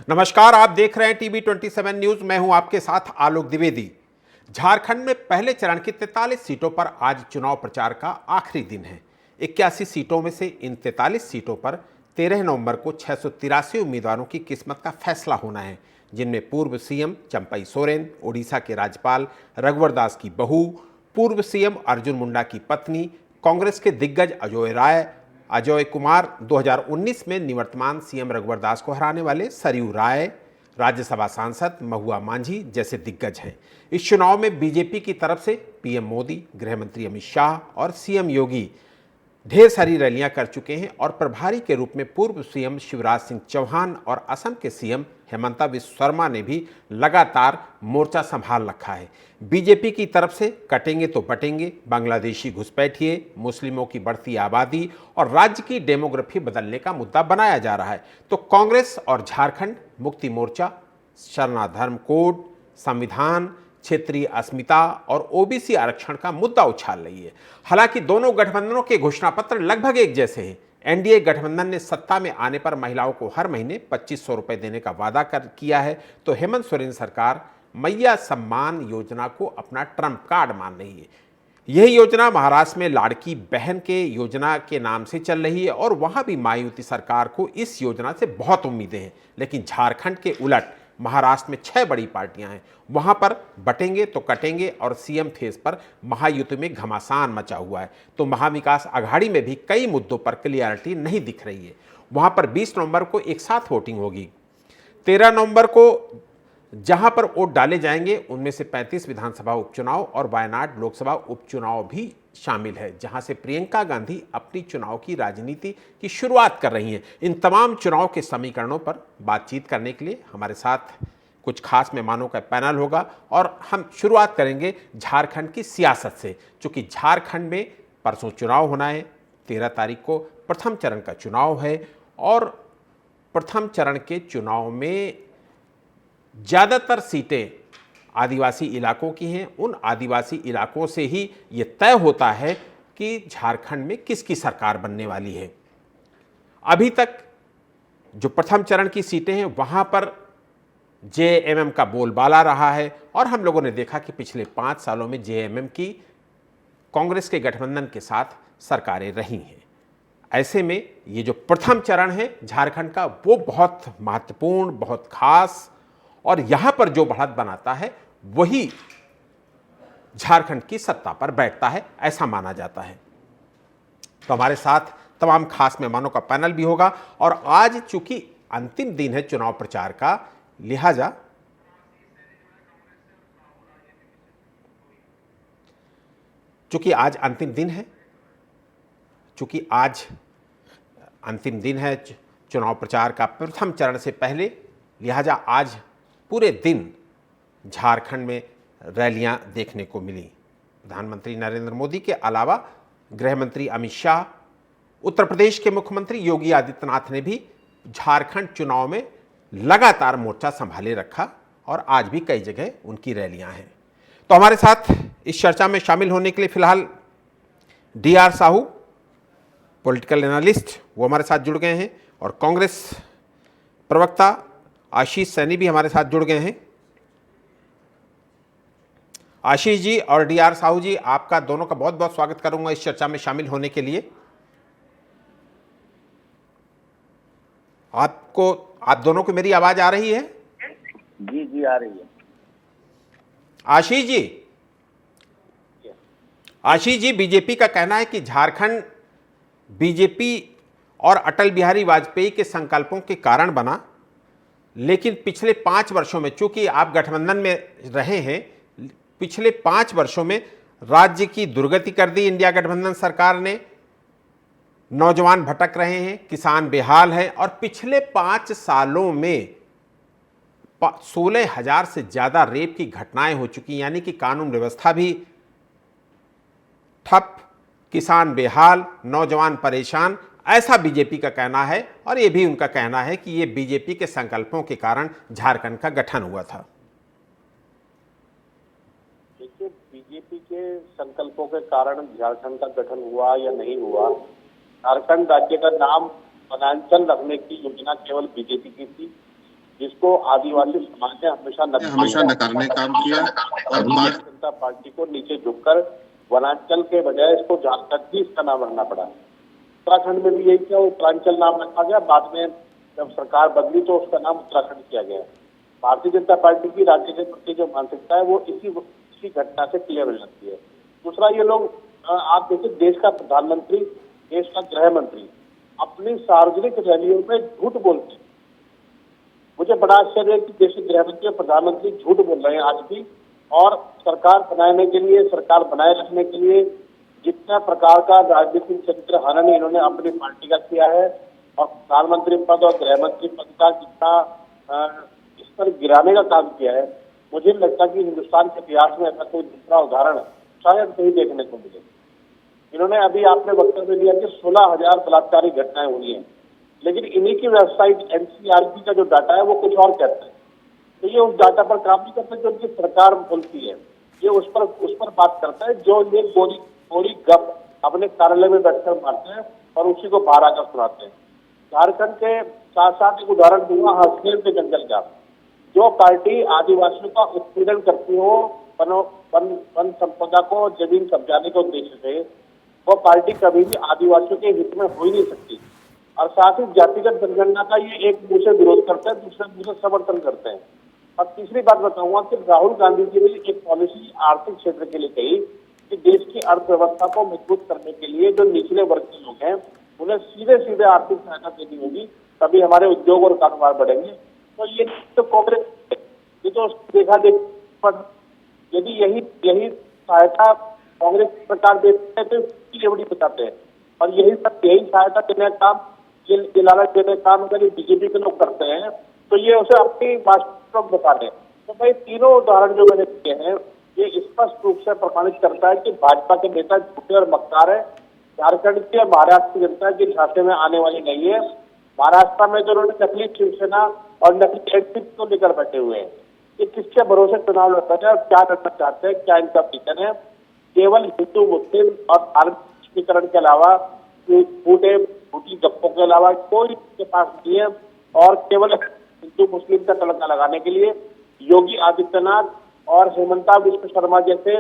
नमस्कार, आप देख रहे हैं टीवी 27 न्यूज। मैं हूं आपके साथ आलोक द्विवेदी। झारखंड में पहले चरण की 43 सीटों पर आज चुनाव प्रचार का आखिरी दिन है। 81 सीटों में से इन 43 सीटों पर 13 नवंबर को 683 उम्मीदवारों की किस्मत का फैसला होना है, जिनमें पूर्व सीएम चंपई सोरेन, ओडिशा के राज्यपाल रघुवर दास की बहू, पूर्व सीएम अर्जुन मुंडा की पत्नी, कांग्रेस के दिग्गज अजय कुमार, 2019 में निवर्तमान सीएम रघुवर दास को हराने वाले सरयू राय, राज्यसभा सांसद महुआ मांझी जैसे दिग्गज हैं। इस चुनाव में बीजेपी की तरफ से पीएम मोदी, गृह मंत्री अमित शाह और सीएम योगी ढेर सारी रैलियां कर चुके हैं और प्रभारी के रूप में पूर्व सीएम शिवराज सिंह चौहान और असम के सीएम हेमंता बिस्वा शर्मा ने भी लगातार मोर्चा संभाल रखा है। बीजेपी की तरफ से कटेंगे तो बटेंगे, बांग्लादेशी घुसपैठिए, मुस्लिमों की बढ़ती आबादी और राज्य की डेमोग्राफी बदलने का मुद्दा बनाया जा रहा है, तो कांग्रेस और झारखंड मुक्ति मोर्चा शरणाधर्म कोड, संविधान, क्षेत्रीय अस्मिता और ओबीसी आरक्षण का मुद्दा उछाल रही है। हालांकि दोनों गठबंधनों के घोषणा पत्र लगभग एक जैसे हैं। एनडीए गठबंधन ने सत्ता में आने पर महिलाओं को हर महीने 2500 रुपए देने का वादा किया है, तो हेमंत सोरेन सरकार मैया सम्मान योजना को अपना ट्रम्प कार्ड मान रही है। यही योजना महाराष्ट्र में लाड़की बहन के योजना के नाम से चल रही है और वहां भी मायावती सरकार को इस योजना से बहुत उम्मीदें हैं। लेकिन झारखंड के उलट महाराष्ट्र में 6 बड़ी पार्टियां हैं, वहां पर बटेंगे तो कटेंगे और सीएम फेस पर महायुति में घमासान मचा हुआ है, तो महाविकास आघाड़ी में भी कई मुद्दों पर क्लियरिटी नहीं दिख रही है। वहां पर 20 नवंबर को एक साथ वोटिंग होगी। 13 नवंबर को जहां पर वोट डाले जाएंगे उनमें से 35 विधानसभा उपचुनाव और वायनाड लोकसभा उपचुनाव भी शामिल है, जहां से प्रियंका गांधी अपनी चुनाव की राजनीति की शुरुआत कर रही हैं। इन तमाम चुनाव के समीकरणों पर बातचीत करने के लिए हमारे साथ कुछ खास मेहमानों का पैनल होगा और हम शुरुआत करेंगे झारखंड की सियासत से, क्योंकि झारखंड में परसों चुनाव होना है। 13 तारीख को प्रथम चरण का चुनाव है और प्रथम चरण के चुनाव में ज़्यादातर सीटें आदिवासी इलाकों की हैं। उन आदिवासी इलाकों से ही ये तय होता है कि झारखंड में किसकी सरकार बनने वाली है। अभी तक जो प्रथम चरण की सीटें हैं वहाँ पर जेएमएम का बोलबाला रहा है और हम लोगों ने देखा कि पिछले 5 सालों में जेएमएम की कांग्रेस के गठबंधन के साथ सरकारें रही हैं। ऐसे में ये जो प्रथम चरण है झारखंड का, वो बहुत महत्वपूर्ण, बहुत खास और यहां पर जो बढ़त बनाता है वही झारखंड की सत्ता पर बैठता है, ऐसा माना जाता है। तो हमारे साथ तमाम खास मेहमानों का पैनल भी होगा और आज चूंकि अंतिम दिन है चुनाव प्रचार का, लिहाजा चूंकि आज अंतिम दिन है चुनाव प्रचार का प्रथम चरण से पहले, लिहाजा आज पूरे दिन झारखंड में रैलियां देखने को मिली। प्रधानमंत्री नरेंद्र मोदी के अलावा गृह मंत्री अमित शाह, उत्तर प्रदेश के मुख्यमंत्री योगी आदित्यनाथ ने भी झारखंड चुनाव में लगातार मोर्चा संभाले रखा और आज भी कई जगह उनकी रैलियां हैं। तो हमारे साथ इस चर्चा में शामिल होने के लिए फिलहाल डीआर साहू, पॉलिटिकल एनालिस्ट, वो हमारे साथ जुड़ गए हैं और कांग्रेस प्रवक्ता आशीष सैनी भी हमारे साथ जुड़ गए हैं। आशीष जी और डीआर साहू जी, आपका दोनों का बहुत बहुत स्वागत करूंगा इस चर्चा में शामिल होने के लिए। आप दोनों को मेरी आवाज आ रही है? जी जी आ रही है। आशीष जी, बीजेपी का कहना है कि झारखंड बीजेपी और अटल बिहारी वाजपेयी के संकल्पों के कारण बना, लेकिन पिछले 5 वर्षों में, चूंकि आप गठबंधन में रहे हैं, पिछले 5 वर्षों में राज्य की दुर्गति कर दी इंडिया गठबंधन सरकार ने। नौजवान भटक रहे हैं, किसान बेहाल है और पिछले 5 सालों में 16,000 से ज्यादा रेप की घटनाएं हो चुकी, यानी कि कानून व्यवस्था भी ठप, किसान बेहाल, नौजवान परेशान, ऐसा बीजेपी का कहना है और ये भी उनका कहना है कि ये बीजेपी के संकल्पों के कारण झारखंड का गठन हुआ था। देखिए, बीजेपी के संकल्पों के कारण झारखंड का गठन हुआ या नहीं हुआ, झारखंड राज्य का नाम वनांचल रखने की योजना केवल बीजेपी की थी। जिसको आदिवासी समाज ने हमेशा नकारने का काम किया और भारतीय जनता पार्टी को नीचे झुककर वनांचल के बजाय इसको झारखंड ही इसका नाम रखना पड़ा। उत्तराखंड में भी यही किया, उत्तरांचल नाम रखा गया, बाद में जब सरकार बदली तो उसका नाम उत्तराखंड किया गया। भारतीय जनता पार्टी की राज्य के प्रति जो मानसिकता है वो इसी घटना से क्लियर हो जाती है। दूसरा, ये लोग आप देखिए, देश का प्रधानमंत्री, देश का गृह मंत्री अपनी सार्वजनिक रैलियों में झूठ बोलते हैं। मुझे बड़ा आश्चर्य है कि देश के गृह मंत्री और प्रधानमंत्री झूठ बोल रहे हैं आज भी, और सरकार बनाने के लिए, सरकार बनाए रखने के लिए जितना प्रकार का राजनीतिक चरित्र हनन इन्होंने अपनी पार्टी का किया है, और प्रधानमंत्री पद और गृह मंत्री पद का जितना इस पर गिराने का काम किया है, मुझे लगता है कि हिंदुस्तान के इतिहास में ऐसा कोई दूसरा उदाहरण शायद कहीं देखने को मिले। इन्होंने अभी आपने वक्तव्य दिया कि 16,000 बलात्कारी घटनाएं हुई हैं, लेकिन इन्हीं की वेबसाइट एनसीआरबी का जो डाटा है वो कुछ और कहता है। तो ये उस डाटा पर काम नहीं करते जो उनकी सरकार बोलती है, ये उस पर बात करता है जो ये गोरी गप अपने कार्यालय में बैठकर मारते हैं और उसी को बाहर आकर सुनाते हैं। झारखंड के साथ साथ एक उदाहरण दूंगा हसदेव के जंगल का। जो पार्टी आदिवासियों का उत्पीड़न करती हो, वन संपदा को, जमीन कब्जाने के उद्देश्य से, वो पार्टी कभी भी आदिवासियों के हित में हो ही नहीं सकती। और साथ ही जातिगत जनगणना का ये एक मुंह से विरोध करते हैं, दूसरे मुंह से समर्थन करते हैं। और तीसरी बात बताऊंगा कि राहुल गांधी जी ने एक पॉलिसी आर्थिक क्षेत्र के लिए कही कि देश की अर्थव्यवस्था को मजबूत करने के लिए जो निचले वर्ग के लोग हैं उन्हें सीधे आर्थिक सहायता देनी होगी, तभी हमारे उद्योग और कारोबार बढ़ेंगे। तो ये तो कांग्रेस, ये तो देखा देख, यदि यही सहायता कांग्रेस सरकार देती है तो इसकी बड़ी बताते हैं, और यही सहायता देने का काम, ये लालच देने का काम अगर बीजेपी के लोग करते हैं तो ये उसे अपनी मास्टर बता दें। तो भाई तीनों उदाहरण जो मैंने दिए हैं ये स्पष्ट रूप से प्रमाणित करता है कि भाजपा के नेता झूठे और मक्कार है। झारखंड की और महाराष्ट्र की जनता की झांसे में आने वाली नहीं है। महाराष्ट्र में जो उन्होंने नकली शिवसेना और नकली एनसीपी को लेकर बैठे हुए हैं, ये किसके भरोसे चुनाव लड़ते हैं और क्या करना चाहते हैं, क्या इनका विजन है। केवल हिंदू मुस्लिम और धार्मिक के अलावा, झूठी गप्पों के अलावा कोई इनके पास नहीं है, और केवल हिंदू मुस्लिम का तड़का लगाने के लिए योगी आदित्यनाथ और हेमंता विश्व शर्मा जैसे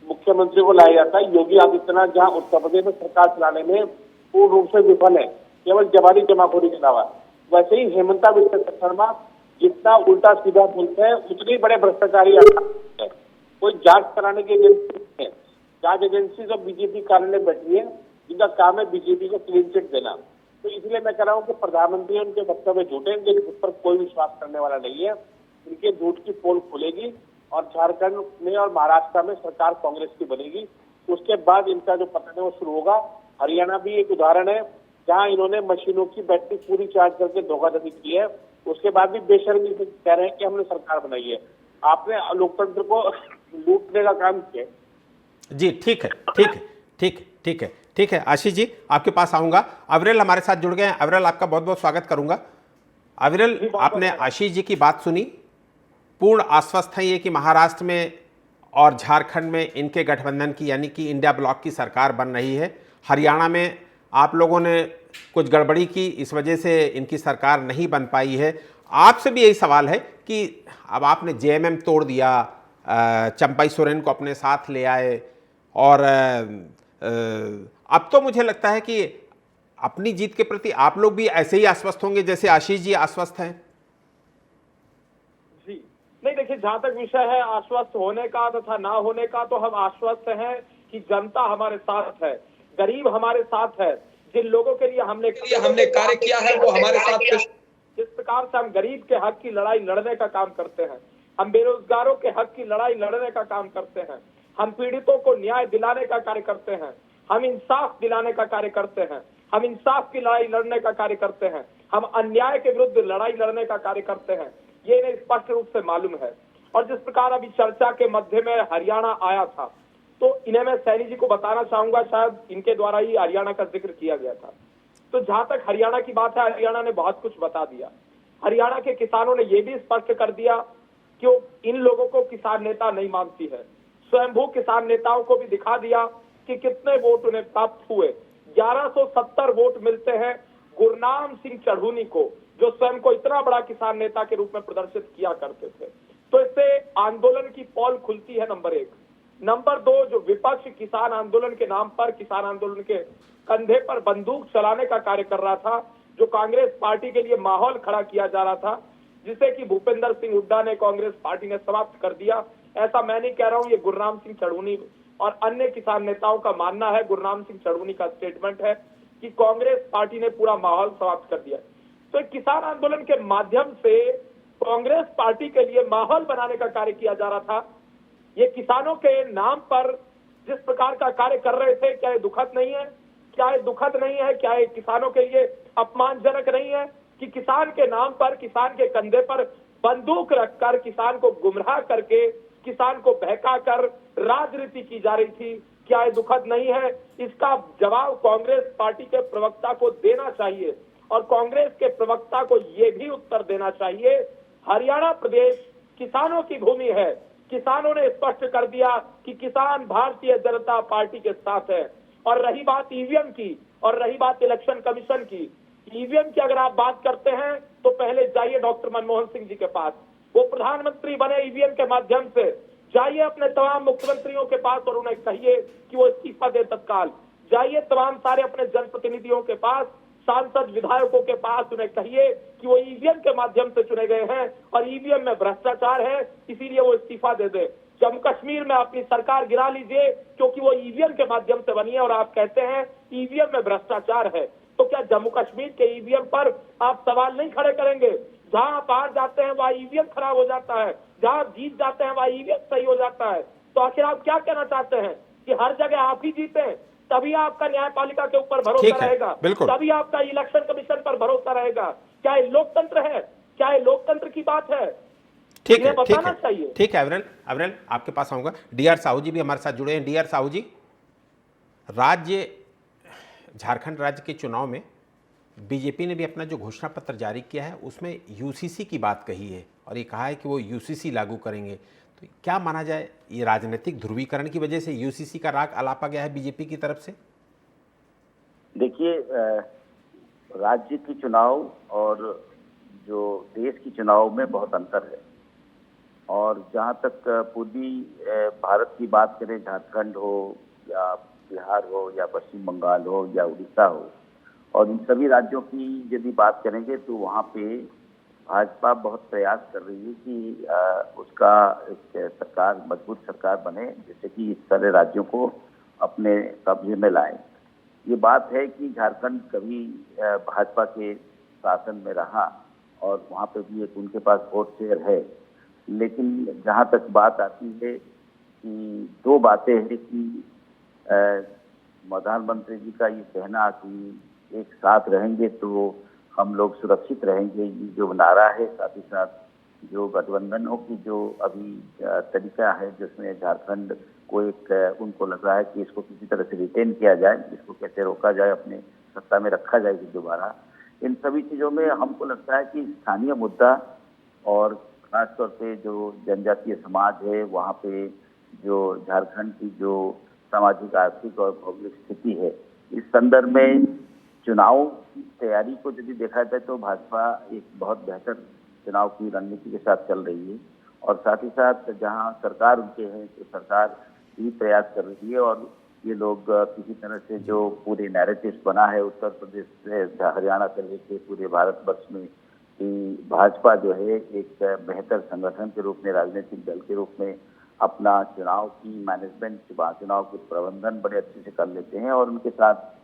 मुख्यमंत्री को लाया जाता है। योगी आदित्यनाथ जहां उत्तर प्रदेश में सरकार चलाने में पूर्ण रूप से विफल है, केवल जबानी जमाखोरी के अलावा, वैसे ही हेमंता विश्व शर्मा जितना उल्टा सीधा बोलते हैं उतनी बड़े भ्रष्टाचारी है। कोई जांच कराने की एजेंसी है, जांच एजेंसी जो बीजेपी कार्यालय बैठी है, जिनका काम है बीजेपी को क्लीन चिट देना। तो इसलिए मैं कह रहा हूँ कि प्रधानमंत्री उनके वक्तव्य झूठे हैं, जिस पर कोई विश्वास करने वाला नहीं है। इनके झूठ की पोल खुलेगी और झारखंड में और महाराष्ट्र में सरकार कांग्रेस की बनेगी। उसके बाद इनका जो पतन है वो शुरू होगा। हरियाणा भी एक उदाहरण है जहां इन्होंने मशीनों की बैटरी पूरी चार्ज करके धोखाधड़ी की है, उसके बाद भी बेशर्मी से कह रहे हैं कि हमने सरकार बनाई है। आपने लोकतंत्र को लूटने का काम किया। जी ठीक है आशीष जी, आपके पास आऊंगा। अविरल हमारे साथ जुड़ गए हैं। अविरल, आपका बहुत बहुत स्वागत करूंगा। अविरल, आपने आशीष जी की बात सुनी, पूर्ण आश्वस्त है ये कि महाराष्ट्र में और झारखंड में इनके गठबंधन की यानी कि इंडिया ब्लॉक की सरकार बन रही है। हरियाणा में आप लोगों ने कुछ गड़बड़ी की, इस वजह से इनकी सरकार नहीं बन पाई है। आपसे भी यही सवाल है कि अब आपने जेएमएम तोड़ दिया, चंपाई सोरेन को अपने साथ ले आए, और अब तो मुझे लगता है कि अपनी जीत के प्रति आप लोग भी ऐसे ही आश्वस्त होंगे जैसे आशीष जी आश्वस्त हैं। जी नहीं, देखिए, जहां तक विषय है आश्वस्त होने का तथा ना होने का, तो हम आश्वस्त हैं कि जनता हमारे साथ है, गरीब हमारे साथ है। जिन लोगों के लिए हमने कार्य किया है वो हमारे साथ। जिस प्रकार से हम गरीब के हक की लड़ाई लड़ने का काम करते हैं, हम बेरोजगारों के हक की लड़ाई लड़ने का काम करते हैं, हम पीड़ितों को न्याय दिलाने का कार्य करते हैं, हम इंसाफ दिलाने का कार्य करते हैं, हम इंसाफ की लड़ाई लड़ने का कार्य करते हैं, हम अन्याय के विरुद्ध लड़ाई लड़ने का कार्य करते हैं, ये इन्हें स्पष्ट रूप से मालूम है। और जिस प्रकार अभी चर्चा के मध्य में हरियाणा आया था, तो इन्हें मैं सैनी जी को बताना चाहूंगा, शायद इनके द्वारा ही हरियाणा का जिक्र किया गया था। तो जहां तक हरियाणा की बात है, हरियाणा ने बहुत कुछ बता दिया। हरियाणा के किसानों ने यह भी स्पष्ट कर दिया कि इन लोगों को किसान नेता नहीं मानती है। स्वयंभू किसान नेताओं को भी दिखा दिया कि कितने वोट उन्हें प्राप्त हुए। 1170 वोट मिलते हैं गुरनाम सिंह चढ़ूनी को, जो स्वयं को इतना बड़ा किसान नेता के रूप में प्रदर्शित किया करते थे। तो इससे आंदोलन की पोल खुलती है, नंबर एक। नंबर दो, जो विपक्ष किसान आंदोलन के नाम पर, किसान आंदोलन के कंधे पर बंदूक चलाने का कार्य कर रहा था, जो कांग्रेस पार्टी के लिए माहौल खड़ा किया जा रहा था, जिसे कि भूपेंद्र सिंह हुड्डा ने, कांग्रेस पार्टी ने समाप्त कर दिया। ऐसा मैं नहीं कह रहा हूं, ये गुरनाम सिंह चढ़ूनी और अन्य किसान नेताओं का मानना है। गुरनाम सिंह चढ़ूनी का स्टेटमेंट है कि कांग्रेस पार्टी ने पूरा माहौल समाप्त कर दिया। तो किसान आंदोलन के माध्यम से कांग्रेस पार्टी के लिए माहौल बनाने का कार्य किया जा रहा था। ये किसानों के नाम पर जिस प्रकार का कार्य कर रहे थे, क्या ये दुखद नहीं है? क्या ये दुखद नहीं है? क्या ये किसानों के लिए अपमानजनक नहीं है कि किसान के नाम पर, किसान के कंधे पर बंदूक रखकर, किसान को गुमराह करके, किसान को बहकाकर राजनीति की जा रही थी? क्या ये दुखद नहीं है? इसका जवाब कांग्रेस पार्टी के प्रवक्ता को देना चाहिए और कांग्रेस के प्रवक्ता को यह भी उत्तर देना चाहिए, हरियाणा प्रदेश किसानों की भूमि है। किसानों ने स्पष्ट कर दिया कि किसान भारतीय जनता पार्टी के साथ है। और रही बात ईवीएम की और रही बात इलेक्शन कमीशन की, ईवीएम की अगर आप बात करते हैं तो पहले जाइए डॉक्टर मनमोहन सिंह जी के पास, वो प्रधानमंत्री बने ईवीएम के माध्यम से। जाइए अपने तमाम मुख्यमंत्रियों के पास और उन्हें कहिए कि वो इस्तीफा दे तत्काल। जाइए तमाम सारे अपने जनप्रतिनिधियों के पास, सांसद विधायकों के पास, उन्हें कहिए कि वो ईवीएम के माध्यम से चुने गए हैं और ईवीएम में भ्रष्टाचार है, इसीलिए वो इस्तीफा दे दे। जम्मू कश्मीर में अपनी सरकार गिरा लीजिए क्योंकि वो ईवीएम के माध्यम से बनी है और आप कहते हैं ईवीएम में भ्रष्टाचार है। तो क्या जम्मू कश्मीर के ईवीएम पर आप सवाल नहीं खड़े करेंगे? जहां आप हार जाते हैं वहां ईवीएम खराब हो जाता है, जहां आप जीत जाते हैं वहां ईवीएम सही हो जाता है। तो आखिर आप क्या कहना चाहते हैं कि हर जगह आप ही जीते, तभी आपका न्यायपालिका के ऊपर भरोसा रहेगा, तभी आपका इलेक्शन कमीशन पर भरोसा रहेगा? क्या ये लोकतंत्र है? क्या ये लोकतंत्र की बात है? ठीक है, बताना चाहिए। ठीक है अविरल, आपके पास आऊंगा। डीआर साहू जी भी हमारे साथ जुड़े हैं। डीआर साहू जी, झारखंड राज्य के चुनाव में बीजेपी ने भी अपना जो घोषणा पत्र जारी किया है उसमें यूसीसी की बात कही है और ये कहा है कि वो यूसीसी लागू करेंगे। तो क्या माना जाए, ये राजनीतिक ध्रुवीकरण की वजह से यूसीसी का राग अलापा गया है बीजेपी की तरफ से? देखिए, राज्य की चुनाव और जो देश की चुनाव में बहुत अंतर है। और जहां तक पूर्वी भारत की बात करें, झारखंड हो या बिहार हो या पश्चिम बंगाल हो या उड़ीसा हो, और इन सभी राज्यों की यदि बात करेंगे तो वहाँ पे भाजपा बहुत प्रयास कर रही है कि उसका एक सरकार, मजबूत सरकार बने, जिससे कि इस सारे राज्यों को अपने कब्जे में लाए। ये बात है कि झारखंड कभी भाजपा के शासन में रहा और वहाँ पे भी एक उनके पास वोट शेयर है, लेकिन जहाँ तक बात आती है कि दो बातें हैं कि प्रधानमंत्री जी का ये कहना कि एक साथ रहेंगे तो हम लोग सुरक्षित रहेंगे, ये जो नारा है, साथ ही साथ जो गठबंधनों की जो अभी तरीका है जिसमें झारखंड को एक उनको लग रहा है कि इसको किसी तरह से रिटेन किया जाए, इसको कैसे रोका जाए, अपने सत्ता में रखा जाए दोबारा, इन सभी चीज़ों में हमको लगता है कि स्थानीय मुद्दा और खासतौर पे जो जनजातीय समाज है, वहाँ पे जो झारखंड की जो सामाजिक, आर्थिक और भौगोलिक स्थिति है, इस संदर्भ में चुनाव की तैयारी को यदि देखा जाए तो भाजपा एक बहुत बेहतर चुनाव की रणनीति के साथ चल रही है। और साथ ही साथ जहां सरकार उनके हैं तो सरकार भी प्रयास कर रही है और ये लोग किसी तरह से जो पूरे नैरेटिव बना है उत्तर प्रदेश से हरियाणा से लेकर पूरे भारतवर्ष में कि भाजपा जो है एक बेहतर संगठन के रूप में, राजनीतिक दल के रूप में अपना चुनाव की मैनेजमेंट, चुनाव के प्रबंधन बड़े अच्छे से कर लेते हैं और उनके साथ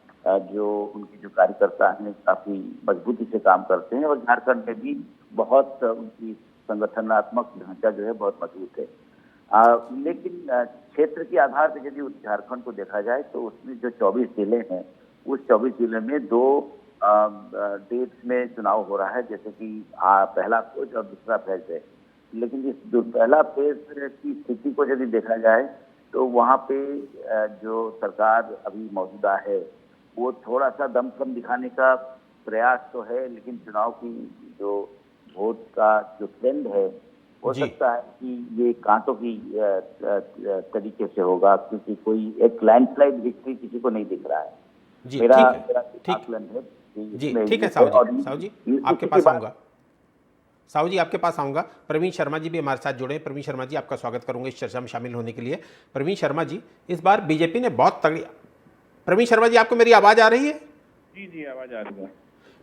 जो उनके जो कार्यकर्ता हैं काफी मजबूती से काम करते हैं और झारखंड में भी बहुत उनकी संगठनात्मक ढांचा जो है बहुत मजबूत है। लेकिन क्षेत्र के आधार पर यदि झारखंड को देखा जाए तो उसमें जो 24 जिले हैं, उस 24 जिले में 2 डेट्स में चुनाव हो रहा है, जैसे कि पहला फेज और दूसरा फेज है। लेकिन इस पहला फेज की स्थिति को यदि देखा जाए तो वहाँ पे जो सरकार अभी मौजूदा है वो थोड़ा सा दमखम दिखाने का प्रयास तो है, लेकिन चुनाव की जो वोट का जो ट्रेंड है हो सकता है कि ये कांटों की तरीके से होगा, क्योंकि कोई एक लैंडस्लाइड विक्ट्री किसी को नहीं दिख रहा है। मेरा आकलन है जी इसमें ठीक है ये साहू और जी, साहू जी इसी आपके के पास बाद- आऊँगा। साहू जी आपके पास आऊँगा। प्रवीण शर्मा जी भी हमारे साथ जुड़े हैं। प्रवीण शर्मा जी आपका स्वागत करूँगा इस चर्चा में शामिल होने के लिए। प्रवीण शर्मा जी, इस बार बीजेपी ने बहुत तगड़ी, प्रवीण शर्मा जी आपको मेरी आवाज़ आ रही है? जी जी, आवाज आ रही है।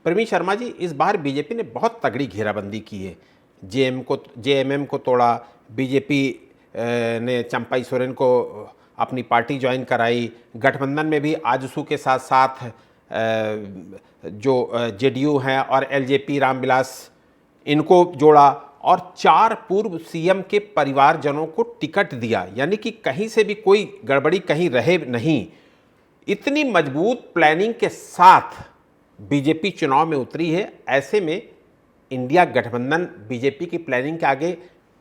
प्रवीण शर्मा जी, इस बार बीजेपी ने बहुत तगड़ी घेराबंदी की है। जेएमएम को तोड़ा, बीजेपी ने चंपाई सोरेन को अपनी पार्टी ज्वाइन कराई, गठबंधन में भी आजसू के साथ साथ जो जेडीयू हैं और एलजेपी रामविलास इनको जोड़ा, और 4 पूर्व सीएम के परिवारजनों को टिकट दिया, यानी कि कहीं से भी कोई गड़बड़ी कहीं रहे नहीं। इतनी मजबूत प्लानिंग के साथ बीजेपी चुनाव में उतरी है। ऐसे में इंडिया गठबंधन बीजेपी की प्लानिंग के आगे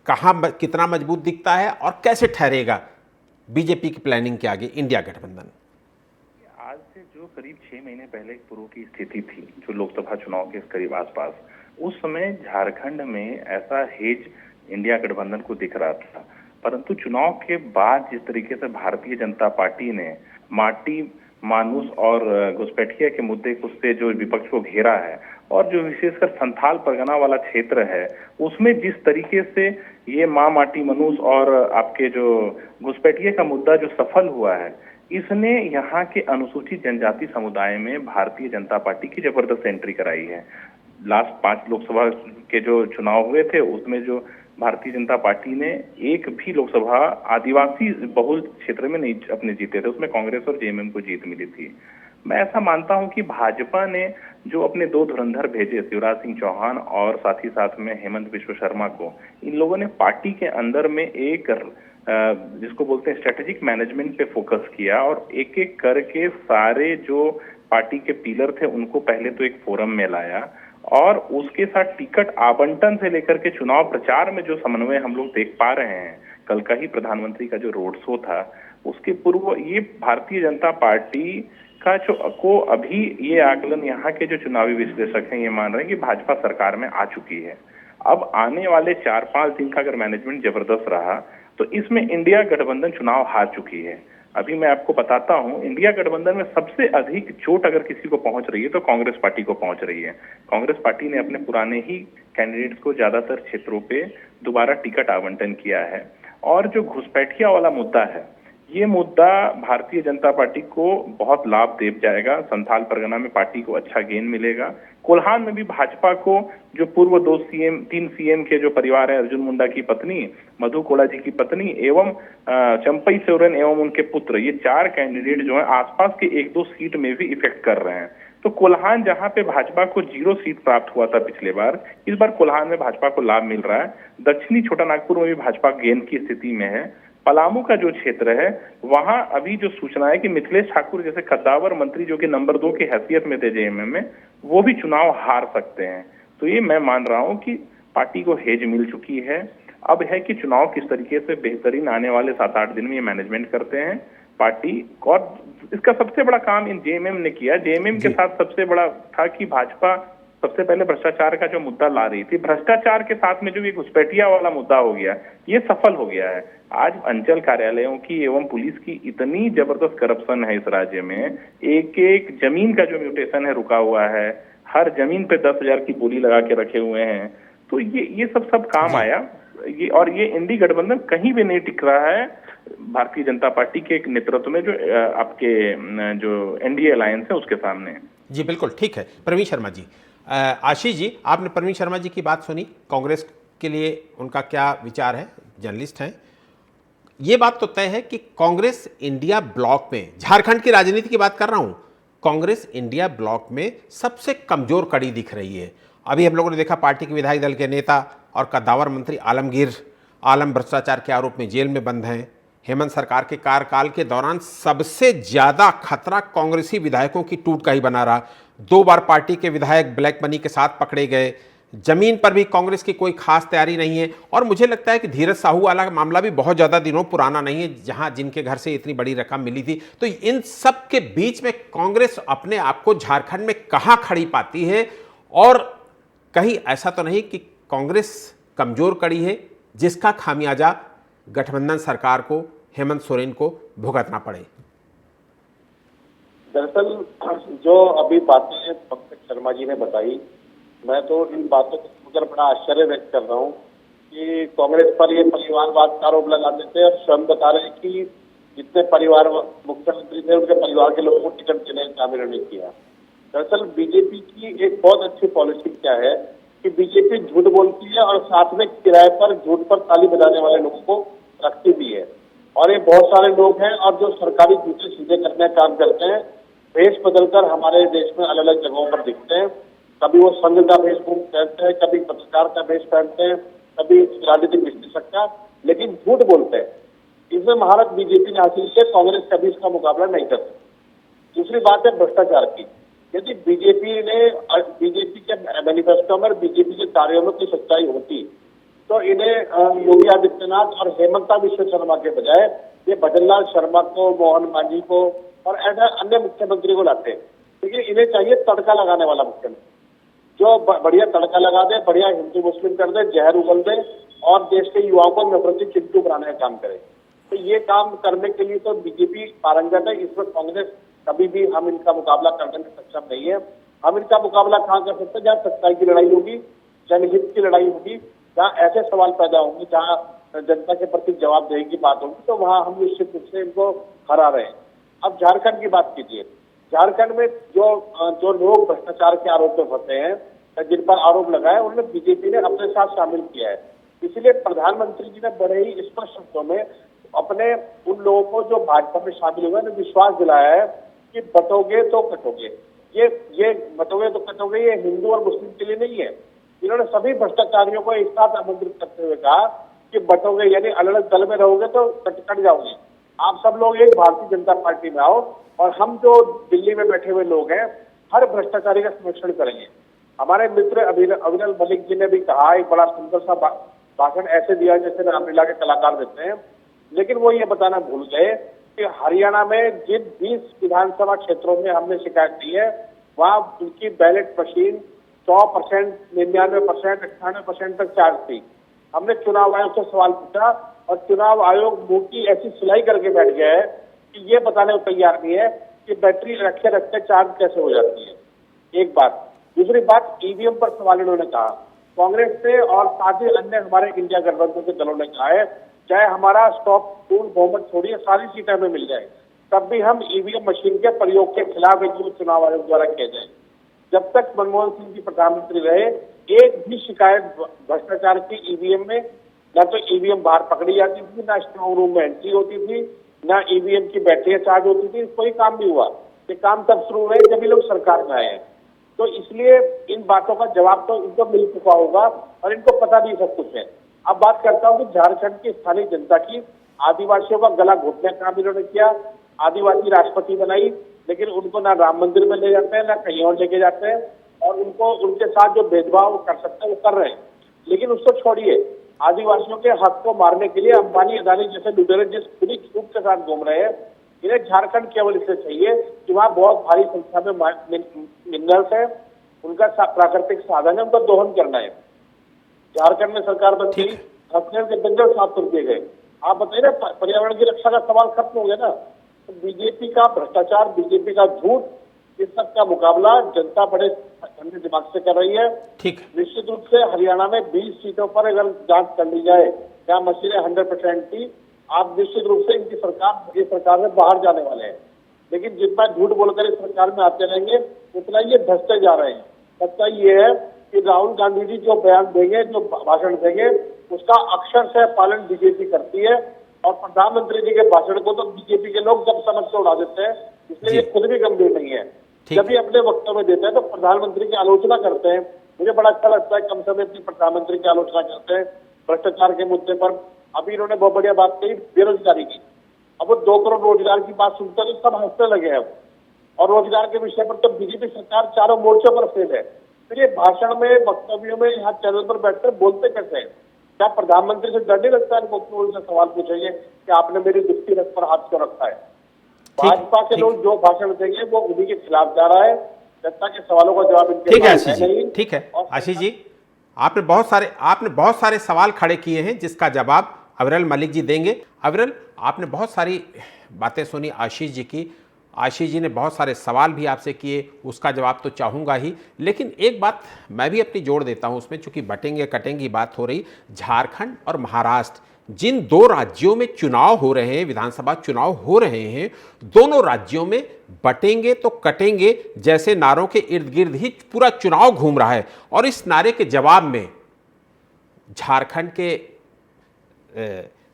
कितना मजबूत दिखता है और कैसे ठहरेगा बीजेपी की प्लानिंग के आगे इंडिया गठबंधन? आज से जो करीब 6 महीने पहले पूर्व की स्थिति थी, जो लोकसभा चुनाव के करीब आसपास, उस समय झारखंड में ऐसा हेज इंडिया गठबंधन को दिख रहा था। परंतु चुनाव के बाद जिस तरीके से भारतीय जनता पार्टी ने माटी, मानुस और घुसपैठिया के मुद्दे को से जो विपक्ष को घेरा है, और जो विशेषकर संथाल परगना वाला क्षेत्र है, उसमें जिस तरीके से ये माटी, मनुस और आपके जो घुसपैठिया का मुद्दा जो सफल हुआ है, इसने यहाँ के अनुसूचित जनजाति समुदाय में भारतीय जनता पार्टी की जबरदस्त एंट्री कराई है। लास्ट 5 लोकसभा के जो चुनाव हुए थे, उसमें जो भारतीय जनता पार्टी ने एक भी लोकसभा आदिवासी बहुल क्षेत्र में नहीं अपने जीते थे, उसमें कांग्रेस और जेएमएम को जीत मिली थी। मैं ऐसा मानता हूं कि भाजपा ने जो अपने 2 धुरंधर भेजे, शिवराज सिंह चौहान और साथ ही साथ में हेमंत बिश्व शर्मा को, इन लोगों ने पार्टी के अंदर में एक जिसको बोलते हैं स्ट्रेटेजिक मैनेजमेंट पे फोकस किया, और एक एक करके सारे जो पार्टी के पिलर थे उनको पहले तो एक फोरम में लाया, और उसके साथ टिकट आवंटन से लेकर के चुनाव प्रचार में जो समन्वय हम लोग देख पा रहे हैं। कल का ही प्रधानमंत्री का जो रोड शो था, उसके पूर्व ये भारतीय जनता पार्टी का को अभी ये आकलन यहाँ के जो चुनावी विश्लेषक हैं ये मान रहे हैं कि भाजपा सरकार में आ चुकी है। अब आने वाले 4-5 दिन का अगर मैनेजमेंट जबरदस्त रहा तो इसमें इंडिया गठबंधन चुनाव हार चुकी है। अभी मैं आपको बताता हूं, इंडिया गठबंधन में सबसे अधिक चोट अगर किसी को पहुंच रही है तो कांग्रेस पार्टी को पहुंच रही है। कांग्रेस पार्टी ने अपने पुराने ही कैंडिडेट्स को ज्यादातर क्षेत्रों पे दोबारा टिकट आवंटन किया है, और जो घुसपैठिया वाला मुद्दा है, ये मुद्दा भारतीय जनता पार्टी को बहुत लाभ दे जाएगा। संथाल परगना में पार्टी को अच्छा गेन मिलेगा। कोल्हान में भी भाजपा को जो पूर्व 3 सीएम के जो परिवार है, अर्जुन मुंडा की पत्नी, मधु कोड़ा जी की पत्नी एवं चंपई सोरेन एवं उनके पुत्र, ये 4 कैंडिडेट जो है आसपास के 1-2 सीट में भी इफेक्ट कर रहे हैं। तो कोल्हान जहां पे भाजपा को 0 सीट प्राप्त हुआ था पिछले बार, इस बार कोल्हान में भाजपा को लाभ मिल रहा है। दक्षिणी छोटा नागपुर में भी भाजपा गेन की स्थिति में है। पलामू का जो क्षेत्र है, वहां अभी जो सूचना है कि मिथिलेश ठाकुर जैसे कद्दावर मंत्री जो कि नंबर 2 की हैसियत में थे जेएमएम में, वो भी चुनाव हार सकते हैं। तो ये मैं मान रहा हूं कि पार्टी को हेज मिल चुकी है। अब है कि चुनाव किस तरीके से बेहतरीन आने वाले 7-8 दिन में ये मैनेजमेंट करते हैं पार्टी। और इसका सबसे बड़ा काम इन जेएमएम ने किया। जेएमएम के साथ सबसे बड़ा था कि भाजपा सबसे पहले भ्रष्टाचार का जो मुद्दा ला रही थी, भ्रष्टाचार के साथ में जो ये घुसपैठिया वाला मुद्दा हो गया, ये सफल हो गया है। आज अंचल कार्यालयों की एवं पुलिस की इतनी जबरदस्त करप्शन है इस राज्य में, एक जमीन का जो म्यूटेशन है रुका हुआ है, हर जमीन पे 10,000 की बोली लगा के रखे हुए हैं। तो ये सब काम आया। ये इंडी गठबंधन कहीं भी नहीं टिक रहा है भारतीय जनता पार्टी के नेतृत्व में, जो आपके जो एनडीए अलायंस है उसके सामने। जी बिल्कुल ठीक है। प्रवीण शर्मा जी, आशीष जी, आपने प्रवीण शर्मा जी की बात सुनी, कांग्रेस के लिए उनका क्या विचार है, जर्नलिस्ट हैं। ये बात तो तय है कि कांग्रेस इंडिया ब्लॉक में, झारखंड की राजनीति की बात कर रहा हूं, कांग्रेस इंडिया ब्लॉक में सबसे कमजोर कड़ी दिख रही है। अभी हम लोगों ने देखा पार्टी के विधायक दल के नेता और कद्दावर मंत्री आलमगीर आलम भ्रष्टाचार के आरोप में जेल में बंद हैं। हेमंत सरकार के कार्यकाल के दौरान सबसे ज्यादा खतरा कांग्रेसी विधायकों की टूट का ही बना रहा। 2 बार पार्टी के विधायक ब्लैक मनी के साथ पकड़े गए। जमीन पर भी कांग्रेस की कोई खास तैयारी नहीं है। और मुझे लगता है कि धीरज साहू वाला मामला भी बहुत ज्यादा दिनों पुराना नहीं है, जहां जिनके घर से इतनी बड़ी रकम मिली थी। तो इन सब के बीच में कांग्रेस अपने आप को झारखंड में कहां खड़ी पाती है, और कहीं ऐसा तो नहीं कि कांग्रेस कमजोर कड़ी है जिसका खामियाजा गठबंधन सरकार को, हेमंत सोरेन को भुगतना पड़े? दरअसल जो अभी बातें पंकज शर्मा जी ने बताई, मैं तो इन बातों को सुनकर बड़ा आश्चर्य व्यक्त कर रहा हूँ कि कांग्रेस पर ये परिवारवाद का आरोप लगाते थे और स्वयं बता रहे कि जितने परिवार मुख्यमंत्री थे उनके परिवार के लोगों को टिकट देने का काम इन्होंने किया। दरअसल बीजेपी की एक बहुत अच्छी पॉलिसी क्या है कि बीजेपी झूठ बोलती है और साथ में किराए पर झूठ पर ताली बजाने वाले लोगों को रखती भी है। और ये बहुत सारे लोग हैं और जो सरकारी झूठे सीधे करने का काम करते हैं, भेष बदलकर हमारे देश में अलग अलग जगहों पर दिखते हैं। कभी वो संघ का भेष पहनते हैं, कभी पत्रकार का भेष पहनते हैं, कभी राजनीतिक विश्लेषक का, लेकिन झूठ बोलते हैं। इसमें महारत बीजेपी ने हासिल किया, कांग्रेस कभी इसका मुकाबला नहीं कर सकती। दूसरी बात है भ्रष्टाचार की। यदि बीजेपी के मैनिफेस्टो में, बीजेपी के कार्यों में कोई सच्चाई होती तो इन्हें योगी आदित्यनाथ और हेमंता विश्व शर्मा के बजाय ये भजनलाल शर्मा को, मोहन मांझी को और ऐसे अन्य मुख्यमंत्री को लाते। लेकिन इन्हें चाहिए तड़का लगाने वाला मुख्यमंत्री, जो बढ़िया तड़का लगा दे, बढ़िया हिंदू मुस्लिम कर दे, जहर उगल दे और देश के युवाओं को नफरती चिंटू बनाने का काम करे। तो ये काम करने के लिए तो बीजेपी पारंगत है। इसमें कांग्रेस कभी भी हम इनका मुकाबला करने में सक्षम नहीं है। हम इनका मुकाबला कहाँ कर सकते हैं? जहाँ सच्चाई की लड़ाई होगी, जनहित की लड़ाई होगी, जहाँ ऐसे सवाल पैदा होंगे, जहाँ जनता के प्रति जवाबदेही की बात होगी, तो वहाँ हम निश्चित रूप से इनको हरा रहे हैं। अब झारखंड की बात कीजिए। झारखंड में जो लोग भ्रष्टाचार के आरोप में फंसे हैं, जिन पर आरोप लगाए, उन्हें बीजेपी ने अपने साथ शामिल किया है। इसलिए प्रधानमंत्री जी ने बड़े ही स्पष्ट शब्दों में अपने उन लोगों को जो भाजपा में शामिल हुए ने विश्वास दिलाया है कि बटोगे तो कटोगे। ये बटोगे तो कटोगे, ये हिंदू और मुस्लिम के लिए नहीं है। इन्होंने सभी भ्रष्टाचारियों को एक साथ आमंत्रित करते हुए कहा कि बटोगे यानी अलग अलग दल में रहोगे तो कट जाओगे। आप सब लोग एक भारतीय जनता पार्टी में आओ और हम जो दिल्ली में बैठे हुए लोग हैं, हर भ्रष्टाचारी का संरक्षण करेंगे। हमारे मित्र अविरल मलिक जी ने भी कहा, एक बड़ा सुंदर सा भाषण ऐसे दिया जैसे रामलीला के कलाकार देते हैं। लेकिन वो ये बताना भूल गए कि हरियाणा में जिन 20 विधानसभा क्षेत्रों में हमने शिकायत की है, वहाँ उनकी बैलेट मशीन 100%, 99%, 98% तक चार्ज थी। हमने चुनाव आयोग से सवाल पूछा और चुनाव आयोग मुंह की ऐसी सिलाई करके बैठ गया है कि ये बताने को तैयार नहीं है कि बैटरी रखे रखते चार्ज कैसे हो जाती है। एक बात। दूसरी बात, ईवीएम पर सवाल इन्होंने कहा। कांग्रेस ने और साथ ही अन्य हमारे इंडिया गठबंधन के दलों ने कहा है, चाहे हमारा स्टॉप पूर्ण बहुमत छोड़िए, सारी सीटें हमें मिल जाए, तब भी हम ईवीएम मशीन के प्रयोग के खिलाफ एक चुनाव आयोग द्वारा किए जाए। जब तक मनमोहन सिंह जी प्रधानमंत्री रहे, एक भी शिकायत भ्रष्टाचार की ईवीएम में, ना तो ईवीएम बाहर पकड़ी जाती थी, ना स्ट्रांग रूम में एंट्री होती थी, ना ईवीएम की बैटरियां चार्ज होती थी। कोई काम नहीं हुआ। ये काम तब शुरू हुए जब ये लोग सरकार में आए हैं। तो इसलिए इन बातों का जवाब तो इनको मिल चुका होगा और इनको पता भी सब कुछ है। अब बात करता हूँ कि झारखंड की स्थानीय जनता की। आदिवासियों का गला घोटने का काम इन्होंने किया। आदिवासी राष्ट्रपति बनाई, लेकिन उनको ना राम मंदिर में ले जाते हैं, ना कहीं और लेके जाते हैं, और उनको उनके साथ जो भेदभाव कर सकते हैं वो कर रहे हैं। लेकिन उसको छोड़िए, आदिवासियों के हक को मारने के लिए अंबानी अदानी जैसे लुटेरे जिस खुली छूट के साथ घूम रहे हैं, इन्हें झारखंड केवल इसलिए चाहिए कि वहाँ बहुत भारी संख्या में मिनरल्स है, उनका प्राकृतिक साधन है, उनका दोहन करना है। झारखंड में सरकार बन गई, हथियार के जंगल साफ कर दिए गए। आप बताइए ना, पर्यावरण की रक्षा का सवाल खत्म हो गया ना। तो बीजेपी का भ्रष्टाचार, बीजेपी का झूठ, इस सब का मुकाबला जनता बड़े ठंडे दिमाग से कर रही है। ठीक। निश्चित रूप से हरियाणा में 20 सीटों पर अगर जांच कर ली जाए, क्या मशीनें 100% थी, आप निश्चित रूप से इनकी सरकार से बाहर जाने वाले हैं। लेकिन जितना झूठ बोलकर इस सरकार में आते रहेंगे, उतना ये धंसते जा रहे हैं। सच्चाई ये है कि राहुल गांधी जी जो बयान देंगे, जो भाषण देंगे, उसका अक्षर से पालन बीजेपी करती है। और प्रधानमंत्री जी के भाषण को तो बीजेपी के लोग जब समझ से उड़ा देते हैं, इसलिए ये खुद भी गंभीर नहीं है। जब भी अपने वक्तव्य में देते हैं तो प्रधानमंत्री की आलोचना करते हैं। मुझे बड़ा अच्छा लगता है, कम समय में प्रधानमंत्री की आलोचना करते हैं भ्रष्टाचार के मुद्दे पर। अभी इन्होंने बहुत बढ़िया बात कही बेरोजगारी की। अब वो 2 करोड़ रोजगार की बात सुनते तो सब हंसने लगे हैं। और रोजगार के विषय पर तो बीजेपी सरकार चारों मोर्चों पर फेल है। फिर ये भाषण में, वक्तव्यों में, यहाँ चैनल पर बैठकर बोलते कैसे हैं? क्या प्रधानमंत्री से डर नहीं लगता है? मुख्यमंत्री से सवाल पूछेंगे कि आपने मेरी दुखती रथ पर हाथ क्यों रखा है? भाजपा के लोग जो भाषण देंगे वो उन्हीं के खिलाफ जा रहा है। जनता के सवालों का जवाब इनके ठीक है आशीष जी, ठीक है आशीष जी, आपने बहुत सारे सवाल खड़े किए हैं जिसका जवाब अविरल मलिक जी देंगे। अविरल, आपने बहुत सारी बातें सुनी आशीष जी की। आशीष जी ने बहुत सारे सवाल भी आपसे किए, उसका जवाब तो चाहूँगा ही, लेकिन एक बात मैं भी अपनी जोड़ देता हूँ उसमें, चूंकि बटेंगे कटेंगे की बात हो रही, झारखंड और महाराष्ट्र जिन दो राज्यों में चुनाव हो रहे हैं, विधानसभा चुनाव हो रहे हैं, दोनों राज्यों में बटेंगे तो कटेंगे जैसे नारों के इर्द गिर्द ही पूरा चुनाव घूम रहा है। और इस नारे के जवाब में झारखंड के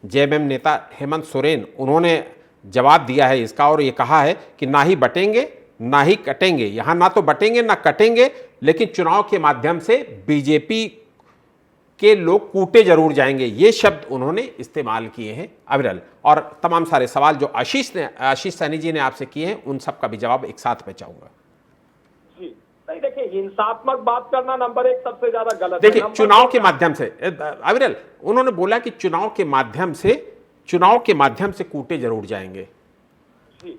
जेएमएम नेता हेमंत सोरेन, उन्होंने जवाब दिया है इसका और ये कहा है कि ना ही बटेंगे ना ही कटेंगे, यहां ना तो बटेंगे ना कटेंगे, लेकिन चुनाव के माध्यम से बीजेपी के लोग कूटे जरूर जाएंगे, ये शब्द उन्होंने इस्तेमाल किए हैं अविरल। और तमाम सारे सवाल जो आशीष सैनी जी ने आपसे किए हैं उन सब का भी जवाब एक साथ मैं चाहूंगा। जी नहीं, देखिए हिंसात्मक बात करना नंबर एक सबसे ज्यादा गलत है। देखिए चुनाव के माध्यम से अविरल उन्होंने बोला कि चुनाव के माध्यम से कूटे जरूर जाएंगे। जी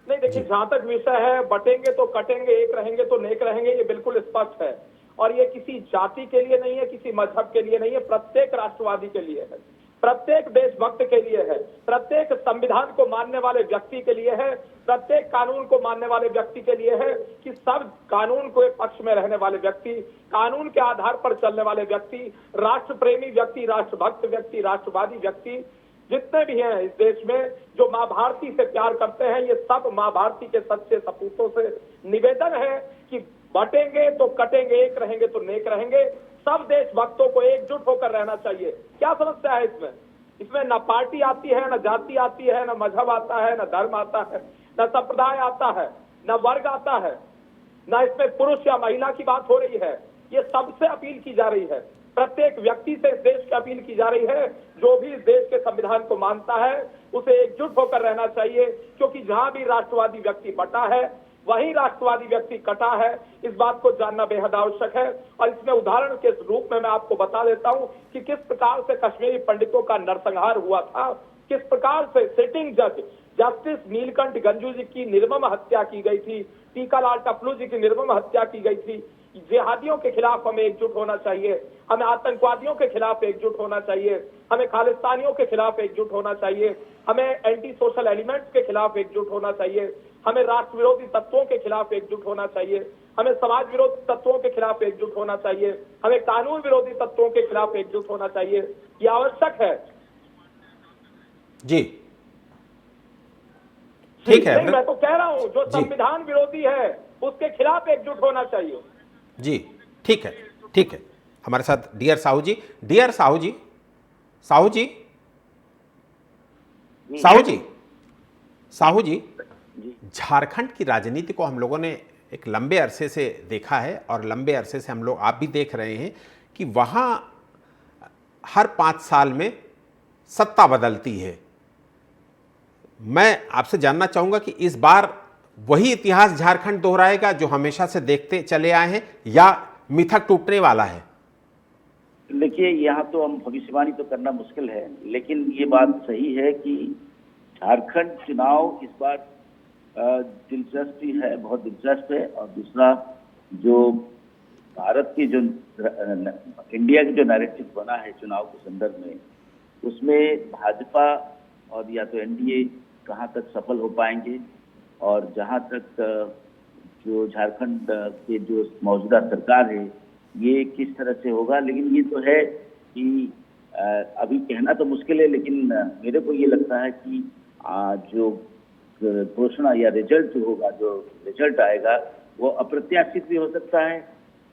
नहीं, देखिए जहां तक विषय है बटेंगे तो कटेंगे, एक रहेंगे तो नेक रहेंगे, ये बिल्कुल स्पष्ट है। और ये किसी जाति के लिए नहीं है, किसी मजहब के लिए नहीं है, प्रत्येक राष्ट्रवादी के लिए है, प्रत्येक देशभक्त के लिए है, प्रत्येक संविधान को मानने वाले व्यक्ति के लिए है, प्रत्येक कानून को मानने वाले व्यक्ति के लिए है कि सब कानून को एक पक्ष में रहने वाले व्यक्ति, कानून के आधार पर चलने वाले व्यक्ति, राष्ट्र प्रेमी व्यक्ति, राष्ट्रभक्त व्यक्ति, राष्ट्रवादी व्यक्ति जितने भी हैं इस देश में, जो मां भारती से प्यार करते हैं, ये सब मां भारती के सच्चे सपूतों से निवेदन है कि बटेंगे तो कटेंगे, एक रहेंगे तो नेक रहेंगे। सब देशभक्तों को एकजुट होकर रहना चाहिए। क्या समस्या है इसमें? इसमें न पार्टी आती है, न जाति आती है, न मजहब आता है, न धर्म आता है, न संप्रदाय आता है, न वर्ग आता है, न इसमें पुरुष या महिला की बात हो रही है। ये सबसे अपील की जा रही है, प्रत्येक व्यक्ति से इस देश की अपील की जा रही है, जो भी इस देश के संविधान को मानता है उसे एकजुट होकर रहना चाहिए, क्योंकि जहां भी राष्ट्रवादी व्यक्ति बटा है वही राष्ट्रवादी व्यक्ति कटा है। इस बात को जानना बेहद आवश्यक है। और इसमें उदाहरण के रूप में मैं आपको बता देता हूं कि किस प्रकार से कश्मीरी पंडितों का नरसंहार हुआ था, किस प्रकार से सिटिंग जज जस्टिस नीलकंठ गंजू जी की निर्मम हत्या की गई थी, टीकालाल टपलू जी की निर्मम हत्या की गई थी। जिहादियों के खिलाफ हमें एकजुट होना चाहिए, हमें आतंकवादियों के खिलाफ एकजुट होना चाहिए, हमें खालिस्तानियों के खिलाफ एकजुट होना चाहिए, हमें एंटी सोशल एलिमेंट्स के खिलाफ एकजुट होना चाहिए, हमें राष्ट्र विरोधी तत्वों के खिलाफ एकजुट होना चाहिए, हमें समाज विरोधी तत्वों के खिलाफ एकजुट होना चाहिए, हमें कानून विरोधी तत्वों के खिलाफ एकजुट होना चाहिए। ये आवश्यक है। जी ठीक है, मैं तो कह रहा हूं जो संविधान विरोधी है उसके खिलाफ एकजुट होना चाहिए। जी ठीक है, ठीक है। हमारे साथ डियर साहू जी, डियर साहू जी, साहू जी, साहू जी, साहू जी, झारखंड की राजनीति को हम लोगों ने एक लंबे अरसे से देखा है और लंबे अरसे से हम लोग आप भी देख रहे हैं कि वहाँ हर 5 साल में सत्ता बदलती है। मैं आपसे जानना चाहूँगा कि इस बार वही इतिहास झारखंड दोहराएगा जो हमेशा से देखते चले आए हैं, या मिथक टूटने वाला है? देखिए, यहाँ तो हम भविष्यवाणी तो करना मुश्किल है, लेकिन ये बात सही है कि झारखंड चुनाव इस बार दिलचस्पी है, बहुत दिलचस्प है। और दूसरा, जो भारत की जो इंडिया की जो नैरेटिव बना है चुनाव के संदर्भ में, उसमें भाजपा और या तो एनडीए कहाँ तक सफल हो पाएंगे, और जहाँ तक जो झारखंड के जो मौजूदा सरकार है ये किस तरह से होगा। लेकिन ये तो है कि अभी कहना तो मुश्किल है, लेकिन मेरे को ये लगता है कि जो घोषणा या रिजल्ट जो होगा, जो रिजल्ट आएगा, वो अप्रत्याशित भी हो सकता है,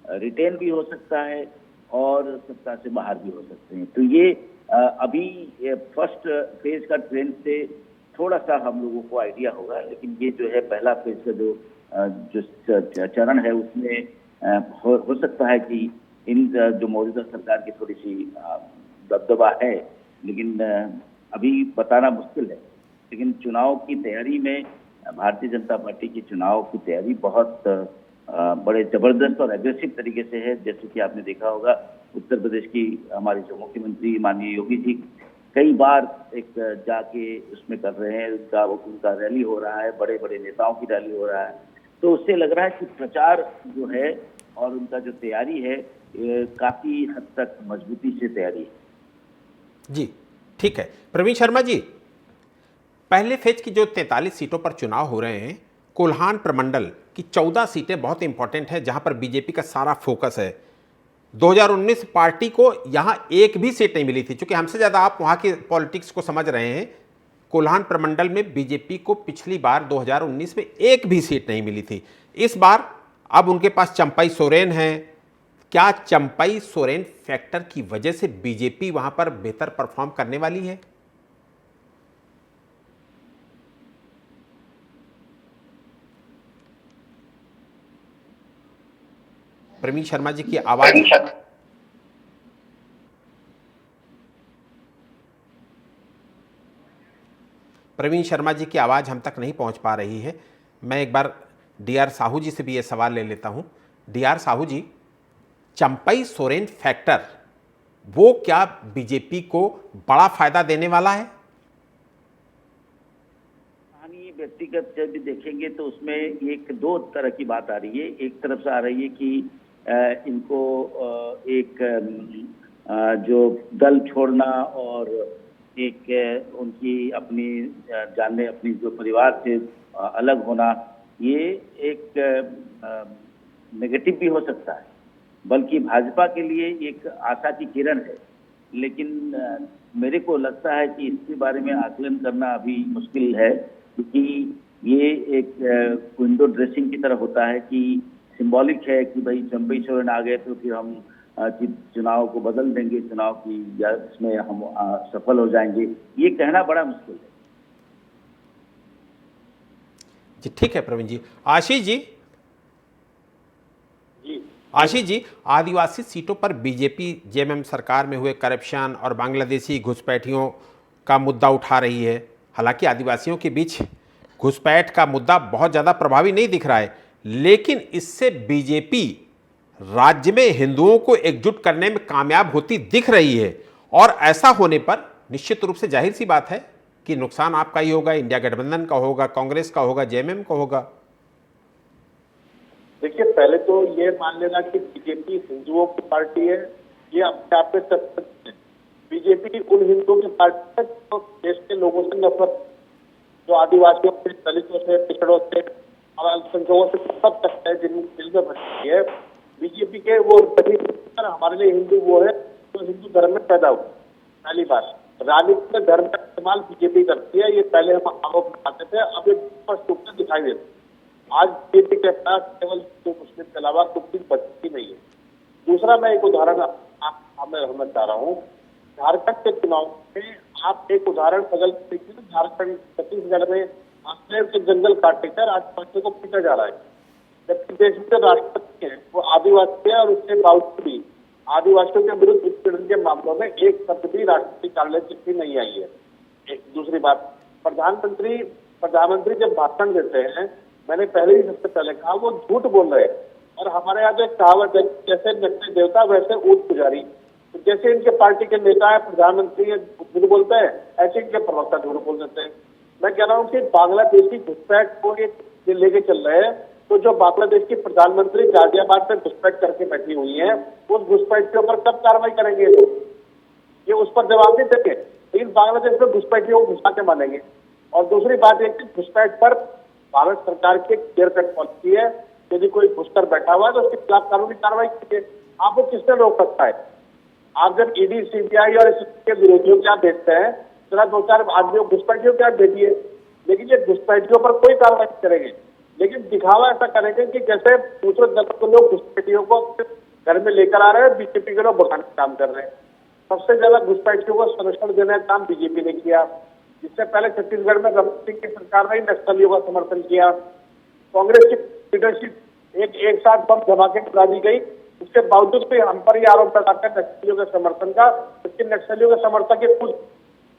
रिटेन भी हो सकता है और सत्ता से बाहर भी हो सकते हैं। तो ये अभी फर्स्ट फेज का ट्रेंड से थोड़ा सा हम लोगों को आइडिया होगा, लेकिन ये जो है पहला फेज का जो चरण है उसमें हो सकता है कि इन जो मौजूदा सरकार की थोड़ी सी दबदबा है, लेकिन अभी बताना मुश्किल है। लेकिन चुनाव की तैयारी में भारतीय जनता पार्टी की चुनाव की तैयारी बहुत बड़े जबरदस्त और एग्रेसिव तरीके से है। जैसे कि आपने देखा होगा, उत्तर प्रदेश की हमारे जो मुख्यमंत्री माननीय योगी जी कई बार एक जाके उसमें कर रहे हैं, उनका रैली हो रहा है, बड़े बड़े नेताओं की रैली हो रहा है। तो उससे लग रहा है कि प्रचार जो है और उनका जो तैयारी है काफी हद तक मजबूती से तैयारी है। जी ठीक है। प्रवीण शर्मा जी, पहले फेज की जो 43 सीटों पर चुनाव हो रहे हैं कोल्हान प्रमंडल की 14 सीटें बहुत इंपॉर्टेंट है, जहां पर बीजेपी का सारा फोकस है। 2019 पार्टी को यहां एक भी सीट नहीं मिली थी। चूंकि हमसे ज़्यादा आप वहां की पॉलिटिक्स को समझ रहे हैं, कोल्हान प्रमंडल में बीजेपी को पिछली बार 2019 में एक भी सीट नहीं मिली थी। इस बार अब उनके पास चंपई सोरेन है। क्या चंपई सोरेन फैक्टर की वजह से बीजेपी वहां पर बेहतर परफॉर्म करने वाली है? प्रवीण शर्मा जी की आवाज प्रवीण शर्मा जी की आवाज हम तक नहीं पहुंच पा रही है। मैं एक बार डीआर साहू जी से भी यह सवाल ले लेता हूं। डीआर साहू जी, चंपई सोरेन फैक्टर वो क्या बीजेपी को बड़ा फायदा देने वाला है? कहानी व्यक्तिगत जब भी देखेंगे तो उसमें एक दो तरह की बात आ रही है। एक तरफ से आ रही है कि इनको एक जो दल छोड़ना और एक उनकी अपनी जानने अपनी जो परिवार से अलग होना, ये एक नेगेटिव भी हो सकता है, बल्कि भाजपा के लिए एक आशा की किरण है। लेकिन मेरे को लगता है कि इसके बारे में आकलन करना अभी मुश्किल है, क्योंकि ये एक विंडो ड्रेसिंग की तरह होता है कि सिंबॉलिक है कि भाई चंपई सोरेन आ गए तो फिर हम चुनाव को बदल देंगे, चुनाव की या इसमें हम सफल हो जाएंगे। ये कहना बड़ा मुश्किल है। जी ठीक है प्रवीण जी। आशीष जी, आशीष जी, आदिवासी सीटों पर बीजेपी जेएमएम सरकार में हुए करप्शन और बांग्लादेशी घुसपैठियों का मुद्दा उठा रही है। हालांकि आदिवासियों के बीच घुसपैठ का मुद्दा बहुत ज़्यादा प्रभावी नहीं दिख रहा है, लेकिन इससे बीजेपी राज्य में हिंदुओं को एकजुट करने में कामयाब होती दिख रही है। और ऐसा होने पर निश्चित रूप से जाहिर सी बात है कि नुकसान आपका ही होगा, इंडिया गठबंधन का होगा, कांग्रेस का होगा, जेएमएम का होगा। देखिए, पहले तो ये मान लेना कि बीजेपी हिंदुओं की पार्टी है, ये अपने आप में सत्य है। बीजेपी उन हिंदुओं की पार्टी है जो देश के लोगों से नफरत, जो आदिवासियों से, दलितों से, पिछड़ों से और अल्पसंख्यकों से सब सकते हैं, जिनमें दिल में भरी है। बीजेपी के वो हमारे लिए हिंदू वो है जो हिंदू धर्म में पैदा हुआ। पहली बात, राजनीति में धर्म का इस्तेमाल बीजेपी करती है, ये पहले हम आरोप लगाते थे, अब ये स्पष्ट रूप से दिखाई देता है। आज बीजेपी के पास केवल हिंदू मुस्लिम के अलावा कुछ भी बचती नहीं है। दूसरा, मैं एक उदाहरण आप सामने रखना चाह रहा हूँ। झारखंड के चुनाव में आप एक उदाहरण बदल देखिए, झारखंड छत्तीसगढ़ में आंकड़े के जंगल काटे कर आदिवासियों को पीटा जा रहा है, जबकि देश में राष्ट्रपति है वो आदिवासी है और उसके बावजूद भी आदिवासियों के विरुद्ध उत्पीड़न के मामलों में एक शब्द भी राष्ट्रपति कार्यालय चिट्ठी नहीं आई है। एक दूसरी बात, प्रधानमंत्री जब भाषण देते हैं, मैंने पहले ही सबसे पहले कहा, वो झूठ बोल रहे हैं। और हमारे यहाँ जो एक कहावत है, जैसे नकली देवता वैसे ऊट पुजारी। तो जैसे इनके पार्टी के नेता है, प्रधानमंत्री झूठ बोलते हैं, ऐसे इनके प्रवक्ता झूठ बोल देते हैं। मैं कह रहा हूँ कि बांग्लादेश की घुसपैठ को ये लेके चल रहे हैं, तो जो बांग्लादेश की प्रधानमंत्री गाजियाबाद में घुसपैठ करके बैठी हुई है, उस घुसपैठ के ऊपर कब कार्रवाई करेंगे लोग? ये उस पर जवाब नहीं देंगे, लेकिन बांग्लादेश में घुसपैठियों को घुसा के मानेंगे। और दूसरी बात यह कि घुसपैठ पर भारत सरकार की क्लियर कट पॉलिसी है, यदि कोई घुसकर बैठा हुआ है तो उसके खिलाफ कानूनी कार्रवाई कीजिए। आपको किसने रोक सकता है? आप जब ईडी, सीबीआई और इसके विरोधियों क्या भेजते हैं, जरा दो चार आदमियों घुसपैठियों क्या भेजिए, लेकिन ये घुसपैठियों पर कोई कार्रवाई करेंगे, लेकिन दिखावा ऐसा करेंगे कि जैसे दूसरे दल के लोग घुसपैठियों को घर में लेकर आ रहे हैं, बीजेपी के लोग भगाने का काम कर रहे हैं। सबसे ज्यादा घुसपैठियों को संरक्षण देने का काम बीजेपी ने किया। इससे पहले छत्तीसगढ़ में रमन सिंह की सरकार ने नक्सलियों का समर्थन किया। कांग्रेस की लीडरशिप एक साथ बम धमाके करा दी गई, उसके बावजूद भी हम पर यह आरोप लगाकर नक्सलियों के समर्थन का, जबकि नक्सलियों के समर्थक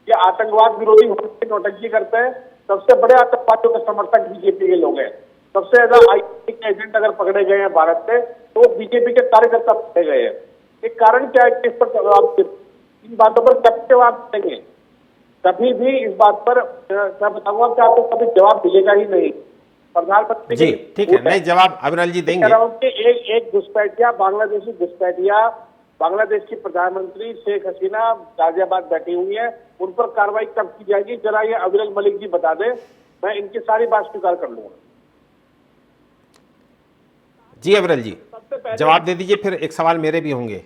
ये आतंकवाद विरोधी होने की नौटंकी करते हैं। सबसे बड़े आतंकवादियों के समर्थक बीजेपी के लोग हैं। सबसे ज्यादा आईटी के एजेंट अगर पकड़े गए हैं भारत से, तो बीजेपी के कार्यकर्ता पकड़े गए हैं। एक कारण क्या है कि इस पर जवाब, इन बातों पर कब जवाब देंगे? कभी भी इस बात पर मैं बताऊंगा कि आपको कभी जवाब मिलेगा ही नहीं। प्रधानमंत्री जी ठीक है, नहीं जवाब अविरल जी देंगे। एक घुसपैठिया, बांग्लादेशी घुसपैठिया, बांग्लादेश की प्रधानमंत्री शेख हसीना गाजियाबाद बैठी हुई है, उन पर कार्रवाई कब की जाएगी? जरा ये अविरल मलिक जी बता दें, मैं इनकी सारी बात स्वीकार कर लूंगा। जी अविरल जी, सबसे पहले जवाब दे दीजिए, फिर एक सवाल मेरे भी होंगे।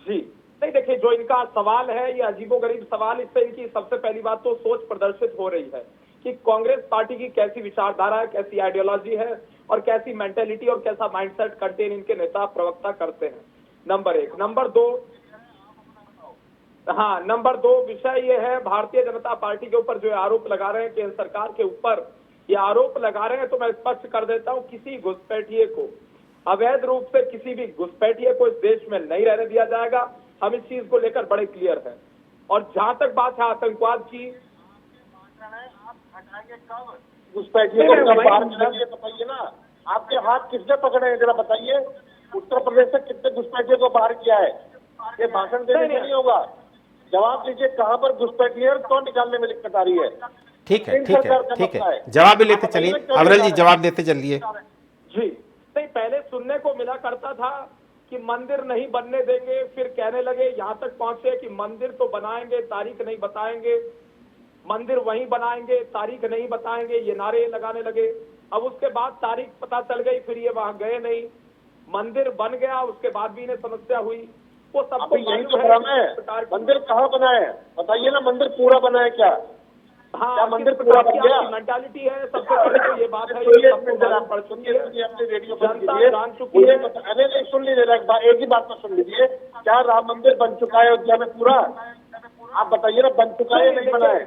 जी नहीं, देखिए जो इनका सवाल है ये अजीबोगरीब सवाल, इससे इनकी सबसे पहली बात तो सोच प्रदर्शित हो रही है कि कांग्रेस पार्टी की कैसी विचारधारा है, कैसी आइडियोलॉजी है और कैसी मेंटेलिटी और कैसा माइंडसेट कंटेन इनके नेता प्रवक्ता करते हैं। नंबर एक। नंबर दो विषय ये है, भारतीय जनता पार्टी के ऊपर जो आरोप लगा रहे हैं, केंद्र सरकार के ऊपर ये आरोप लगा रहे हैं, तो मैं स्पष्ट कर देता हूं, किसी घुसपैठिए को, अवैध रूप से किसी भी घुसपैठिए को इस देश में नहीं रहने दिया जाएगा। हम इस चीज को लेकर बड़े क्लियर हैं। और जहां तक बात है आतंकवाद की, घुसपैठिए को कब बाहर निकालिए बताइए ना, आपके हाथ किसने पकड़े हैं जरा बताइए। उत्तर प्रदेश से कितने घुसपैठिए को बाहर किया है? ये भाषण देने से नहीं होगा, जवाब दीजिए कहां पर घुसपैठिए और कौन निकालने में दिक्कत आ रही है। ठीक है, जवाब भी लेते चलिए, अविरल जी जवाब देते चलिए। जी नहीं, पहले सुनने को मिला करता था कि मंदिर नहीं बनने देंगे, फिर कहने लगे, यहां तक पहुंचे कि मंदिर तो बनाएंगे, तारीख नहीं बताएंगे, मंदिर वहीं बनाएंगे, तारीख नहीं बताएंगे, ये नारे लगाने लगे। अब उसके बाद तारीख पता चल गई, फिर ये वहां गए नहीं, मंदिर बन गया, उसके बाद भी इन्हें समस्या हुई। वो सबको यही तो भ्रम है, मंदिर कहाँ बना है बताइए ना, मंदिर पूरा बना है क्या? हाँ, मंदिर पूरा बन गया? मेंटालिटी है, सबसे पहले तो ये बात है, ये सबको मालूम पड़ चुकी है, अपने रेडियो जनता जान चुकी है। नहीं सुन लीजिए, एक ही बात तो सुन लीजिए, क्या राम मंदिर बन चुका है अयोध्या में पूरा? आप बताइए ना, बन चुका है नहीं बना है?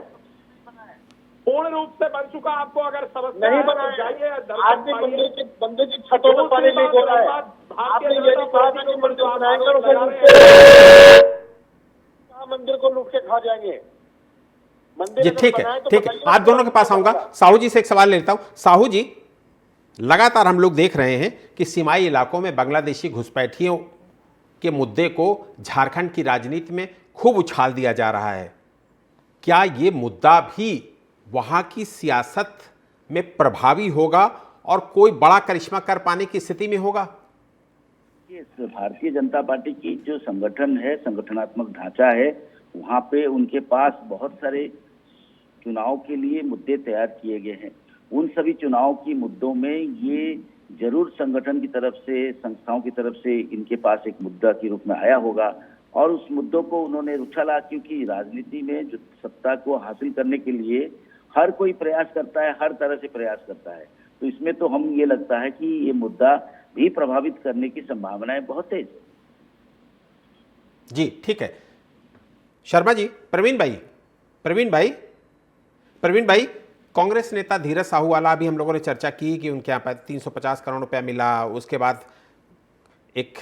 पूर्ण रूप से बन चुका, आपको अगर समस्या नहीं है बना तो है। जाइए, आज भी मंदिर की छतों में पानी लीक हो रहा है। आपने ये नहीं कहा था कि मंदिर बनाएंगे और मंदिर को लूट के खा जाएंगे। जी ठीक है, ठीक है, आप दोनों के पास आऊंगा। साहू जी से एक सवाल लेता हूं। साहू जी, लगातार हम लोग देख रहे हैं कि सीमाई इलाकों में बांग्लादेशी घुसपैठियों के मुद्दे को झारखंड की राजनीति में खूब उछाल दिया जा रहा है। क्या ये मुद्दा भी वहां की सियासत में प्रभावी होगा और कोई बड़ा करिश्मा कर पाने की स्थिति में होगा? भारतीय जनता पार्टी की जो संगठन है, संगठनात्मक ढांचा है, वहां पे उनके पास बहुत सारे चुनाव के लिए मुद्दे तैयार किए गए हैं। उन सभी चुनाव की मुद्दों में ये जरूर संगठन की तरफ से, संस्थाओं की तरफ से इनके पास एक मुद्दा के रूप में आया होगा और उस मुद्दों को उन्होंने उछाला, क्योंकि राजनीति में जो सत्ता को हासिल करने के लिए हर कोई प्रयास करता है, हर तरह से प्रयास करता है। तो इसमें तो हम ये लगता है कि ये मुद्दा भी प्रभावित करने की संभावनाएं बहुत तेज। जी ठीक है। शर्मा जी, प्रवीण भाई, कांग्रेस नेता धीरज साहू वाला अभी हम लोगों ने चर्चा की कि उनके यहाँ पर 350 करोड़ रुपया मिला, उसके बाद एक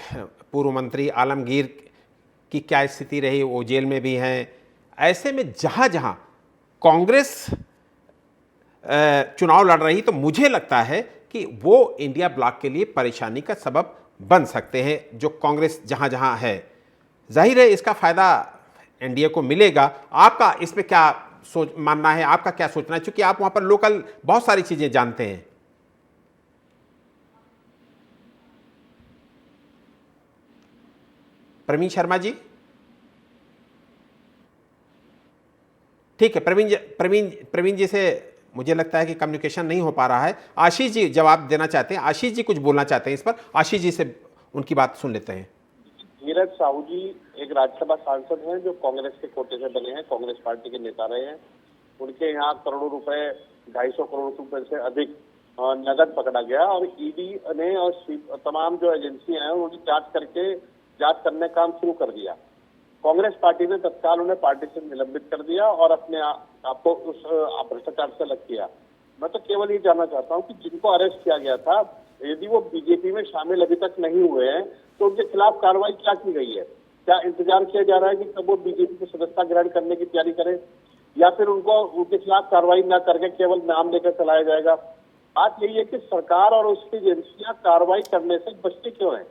पूर्व मंत्री आलमगीर की क्या स्थिति रही, वो जेल में भी हैं। ऐसे में जहाँ जहाँ कांग्रेस चुनाव लड़ रही, तो मुझे लगता है कि वो इंडिया ब्लॉक के लिए परेशानी का सबब बन सकते हैं, जो कांग्रेस जहाँ जहाँ है। जाहिर है इसका फायदा एनडीए को मिलेगा। आपका इसमें क्या मानना है, आपका क्या सोचना है, क्योंकि आप वहां पर लोकल बहुत सारी चीजें जानते हैं। प्रवीण शर्मा जी, ठीक है। प्रवीण जी से मुझे लगता है कि कम्युनिकेशन नहीं हो पा रहा है। आशीष जी जवाब देना चाहते हैं, आशीष जी कुछ बोलना चाहते हैं इस पर। आशीष जी से उनकी बात सुन लेते हैं। धीरज साहू जी एक राज्यसभा सांसद हैं जो कांग्रेस के कोटे से बने हैं, कांग्रेस पार्टी के नेता रहे हैं। उनके यहाँ करोड़ों रुपए, 250 करोड़ रुपए से अधिक नगद पकड़ा गया और ईडी ने और तमाम जो एजेंसियां हैं उनकी जांच करने का काम शुरू कर दिया। कांग्रेस पार्टी ने तत्काल उन्हें पार्टी से निलंबित कर दिया और अपने आपको उस भ्रष्टाचार से अलग किया। मैं तो केवल ये जानना चाहता हूँ कि जिनको अरेस्ट किया गया था, यदि वो बीजेपी में शामिल अभी तक नहीं हुए हैं तो उनके खिलाफ कार्रवाई क्या की गई है? क्या इंतजार किया जा रहा है कि कब वो बीजेपी की सदस्यता ग्रहण करने की तैयारी करें, या फिर उनके खिलाफ कार्रवाई न करके केवल नाम लेकर चलाया जाएगा? बात यही है कि सरकार और उसकी एजेंसियां कार्रवाई करने से बचती क्यों है?